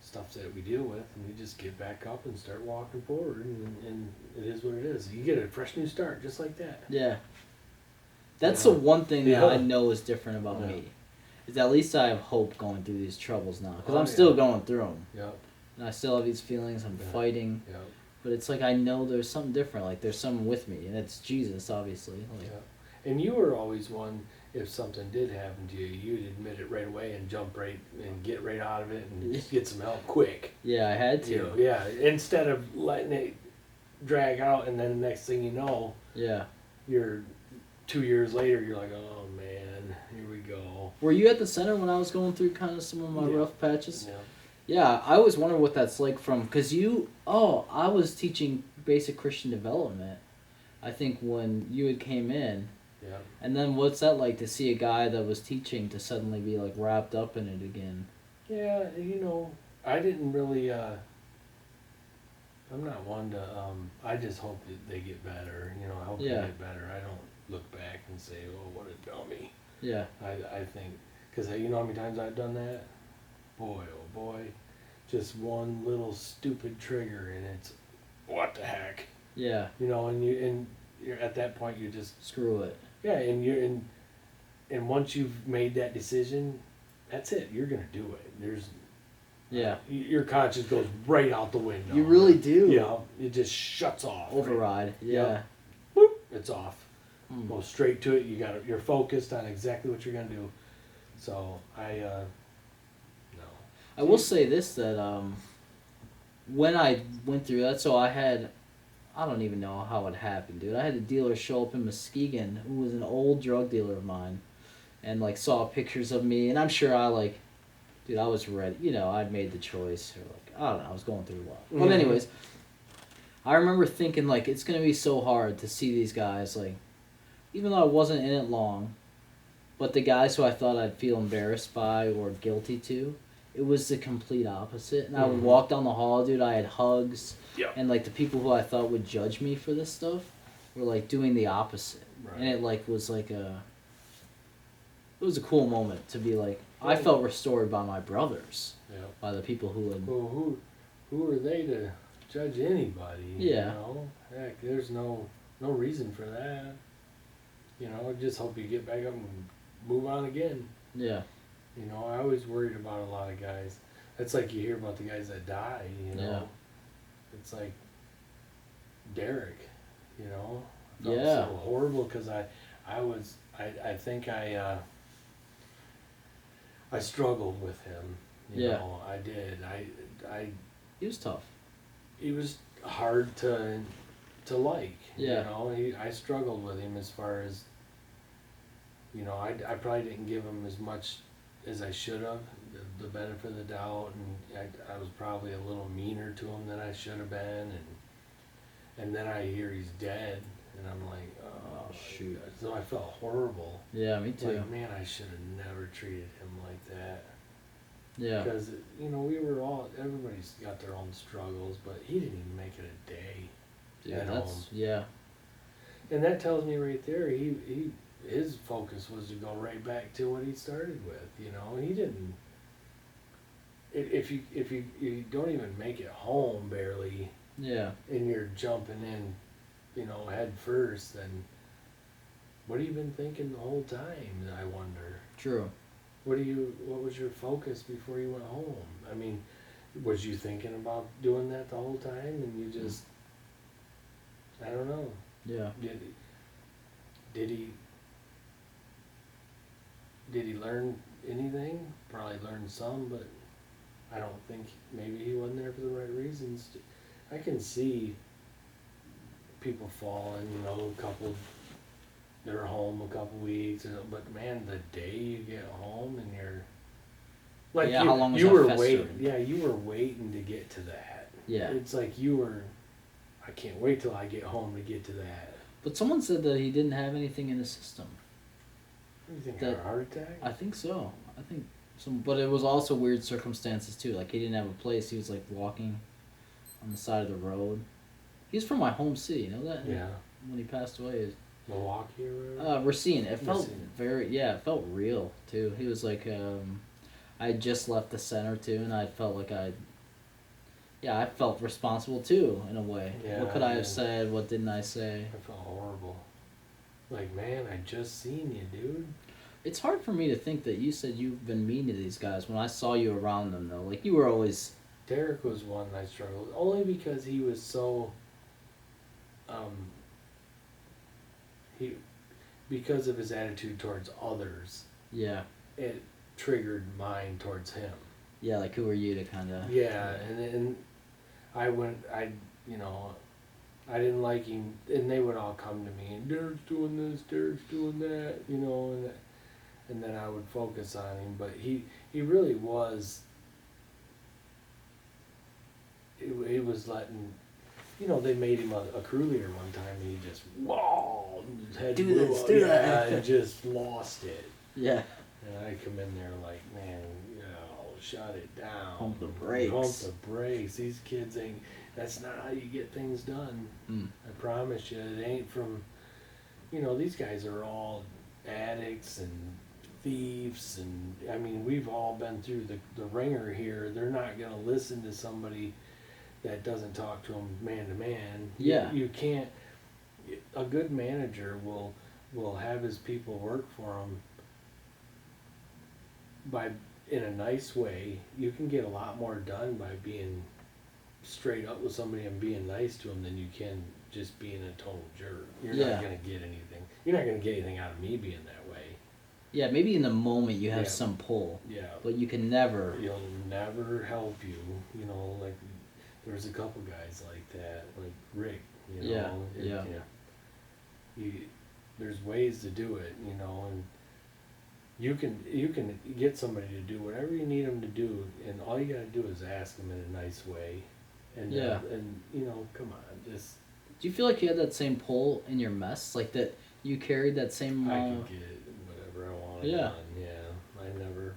stuff that we deal with, and we just get back up and start walking forward, and it is what it is. You get a fresh new start just like that. Yeah. That's Yeah. the one thing that Yeah. I know is different about Yeah. me. Is at least I have hope going through these troubles now. Because Oh, I'm still yeah. going through them. Yep. And I still have these feelings. I'm Yeah. fighting. Yep. But it's like I know there's something different. Like there's someone with me. And it's Jesus, obviously. Like, Yep. And you were always one, if something did happen to you, you'd admit it right away and jump right and get right out of it and get some help quick. yeah, I had to. Yeah. Instead of letting it drag out, and then the next thing you know, Yeah. you're 2 years later, you're like, oh man, here we go. Were you at the center when I was going through kind of some of my Yeah. rough patches? Yeah. Yeah, I always wonder what that's like from, because I was teaching basic Christian development, I think, when you had came in. Yeah. And then what's that like to see a guy that was teaching to suddenly be like wrapped up in it again? Yeah, I didn't really, I'm not one to, I just hope that they get better, I hope they Yeah. get better. I don't look back and say, oh, what a dummy. Yeah. I think, because you know how many times I've done that? Boy, oh boy, just one little stupid trigger and it's, what the heck? Yeah. And you're at that point, you just, Screw it. yeah, and once you've made that decision, that's it. You're gonna do it. Yeah. Your conscience goes right out the window. You really do. Yeah, it just shuts off. Override. Yeah. Boop, it's off. Mm. Go straight to it. You're focused on exactly what you're gonna do. So no. I will say this, that when I went through that, so I don't even know how it happened, dude. I had a dealer show up in Muskegon who was an old drug dealer of mine and like saw pictures of me, and I'm sure I was ready. I'd made the choice, or like, I don't know, I was going through a lot. But Mhm. anyways, I remember thinking like it's gonna be so hard to see these guys, like, even though I wasn't in it long, but the guys who I thought I'd feel embarrassed by or guilty to, it was the complete opposite. And I would Mhm. walk down the hall, dude, I had hugs. Yep. And like the people who I thought would judge me for this stuff were like doing the opposite. Right. And it like was like it was a cool moment to be like, I felt restored by my brothers, Yeah. by the people who had. Well, who are they to judge anybody? Yeah. Heck, there's no reason for that. I just hope you get back up and move on again. Yeah. I always worried about a lot of guys. It's like you hear about the guys that die. Yeah. It's like Derek. I felt Yeah. so horrible because I think I struggled with him. Yeah. I did. He was tough. He was hard to like. Yeah. I struggled with him as far as, I probably didn't give him as much as I should have, the benefit of the doubt, and I was probably a little meaner to him than I should have been, and then I hear he's dead, and I'm like, oh shoot. So I felt horrible. Yeah, me too. Like, man, I should have never treated him like that. Yeah. Because, everybody's got their own struggles, but he didn't even make it a day. Dude, at that's home. yeah. And that tells me right there, his focus was to go right back to what he started with. You know, he didn't. If you don't even make it home barely, Yeah. and you're jumping in, head first, then what have you been thinking the whole time? I wonder. True. What was your focus before you went home? I mean, was you thinking about doing that the whole time, and you just, I don't know. Yeah. Did he learn anything? Probably learned some, but I don't think maybe he wasn't there for the right reasons. I can see people falling, they're home a couple weeks, but man, the day you get home and you're like, Yeah, how long was you that were festering? waiting. Yeah, you were waiting to get to that. Yeah. It's like I can't wait till I get home to get to that. But someone said that he didn't have anything in his system. What do you think, That- a heart attack? I think so. I think but it was also weird circumstances too. Like he didn't have a place. He was like walking on the side of the road. He's from my home city. You know that? Yeah. When he passed away, Milwaukee or whatever? Racine. It felt Racine. it felt real too. He was like, I had just left the center too, and I felt like I felt responsible too in a way. Yeah, What could I man. have said? What didn't I say? I felt horrible. Like, man, I just seen you, dude. It's hard for me to think that you said you've been mean to these guys when I saw you around them though. Like you were always. Derek was one I struggled with, only because he was so, because of his attitude towards others, Yeah. it triggered mine towards him. Yeah, like who are you to kind of. Yeah, and I didn't like him, and they would all come to me, and Derek's doing this, Derek's doing that, and then I would focus on him, but he really was, he was letting, they made him a crew leader one time, and he just, whoa, his head Do blew this, up, do yeah, that. and just lost it. Yeah. And I come in there like, man, shut it down. Pump the brakes. Pump the brakes. These kids ain't, that's not how you get things done. Mm. I promise you, it ain't from, these guys are all addicts and thieves, and I mean, we've all been through the ringer here. They're not going to listen to somebody that doesn't talk to them man to man. Yeah. You can't, a good manager will have his people work for him in a nice way. You can get a lot more done by being straight up with somebody and being nice to them than you can just being a total jerk. You're Yeah. not going to get anything. You're not going to get anything out of me being that way. Yeah, maybe in the moment you have Yeah. some pull, Yeah. but you can never. He'll never help you. Like there's a couple guys like that, like Rick. Yeah, yeah. There's ways to do it, and you can get somebody to do whatever you need them to do, and all you gotta do is ask them in a nice way, and Yeah. come on, just Do you feel like you had that same pull in your mess, like that you carried that same? I can get whatever I want Yeah. done. Yeah, I never.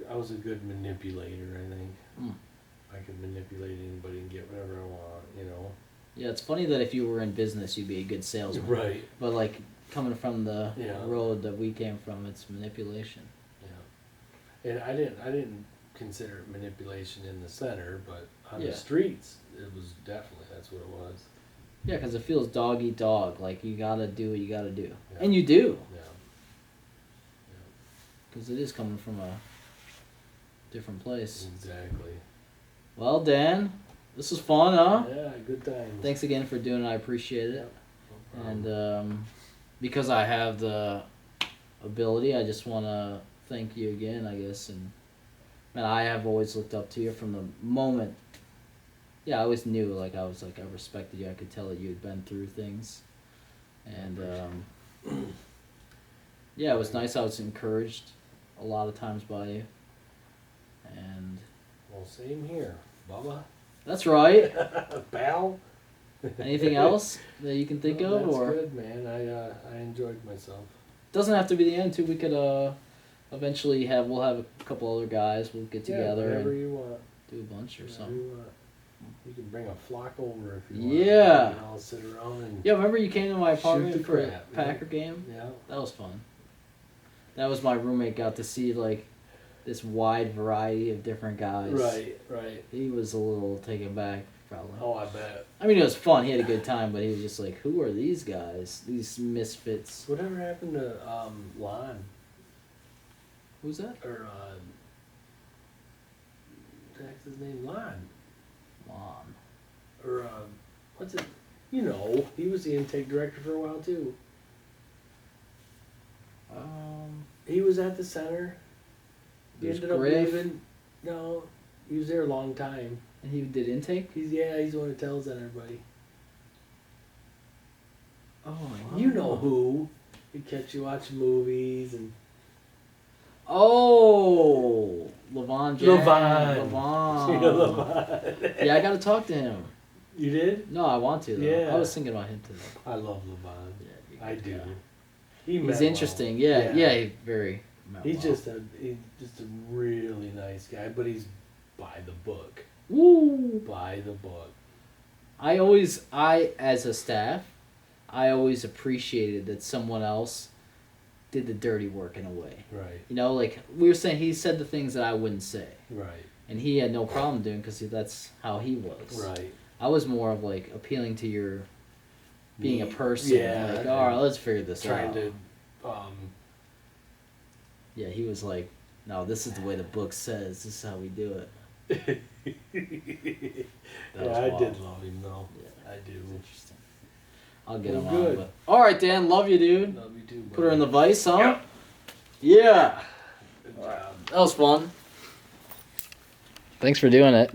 I was a good manipulator. I think Mm. I could manipulate anybody and get whatever I want. Yeah, it's funny that if you were in business, you'd be a good salesman. Right. But like coming from the Yeah. road that we came from, it's manipulation. Yeah. And I didn't consider it manipulation in the center, but on Yeah. the streets, it was definitely, that's what it was. Yeah, because it feels dog eat dog. Like you gotta do what you gotta do, Yeah. and you do, Yeah. because it is coming from a different place. Exactly. Well, Dan, this was fun, huh? Yeah, good times. Thanks again for doing it. I appreciate it. Yep. No problem. And because I have the ability, I just want to thank you again, I guess. And man, I have always looked up to you from the moment. Yeah, I always knew, I respected you. I could tell that you had been through things. And yeah, it was nice. I was encouraged a lot of times by you. And Well, same here, Bubba. that's right. Pal. Anything else that you can think No, of? that's Or good, man. I enjoyed myself. doesn't have to be the end too. We could eventually we'll have a couple other guys. We'll get together whatever and you want. do a bunch or Whatever something. you want. You can bring a flock over if you want. Yeah. And all sit around and Yeah, remember you came to my Shoot apartment the for a crap, Packer game? yeah. That was fun. That was my roommate got to see like this wide variety of different guys. Right. He was a little taken back, probably. Oh, I bet. I mean, it was fun. He had a good time, but he was just like, "Who are these guys? These misfits." Whatever happened to Lon? Who's that? Or what's his name? Lon. Lon. Or what's it? You know, he was the intake director for a while too. He was at the center. He There's ended up Griff. leaving. No, he was there a long time. And he did intake. He's the one who tells on everybody. Oh, You know who? He catch you watching movies and. Oh, Levon. Levon. Levon. Yeah, I got to talk to him. You did? No, I want to. Though. Yeah. I was thinking about him today. I love Levon. Yeah, I do. guy. He He's meant interesting. well. Yeah, he's very. He's well. just a really nice guy, but he's by the book. Woo. By the book. I as a staff, I always appreciated that someone else did the dirty work in a way. Right. You know, like we were saying, he said the things that I wouldn't say, Right. and he had no problem doing because that's how he was. Right. I was more of like appealing to your being a person. Yeah. Like, all right, let's figure this Trying out. to. Yeah, he was like, no, this is the way the book says. This is how we do it. Yeah, I did love him though. Yeah, I do. interesting. I'll get Well, him good. on. But... All right, Dan, love you, dude. Love you too. Buddy. Put her in the vice, huh? Yep. Yeah. Good job. That was fun. Thanks for doing it.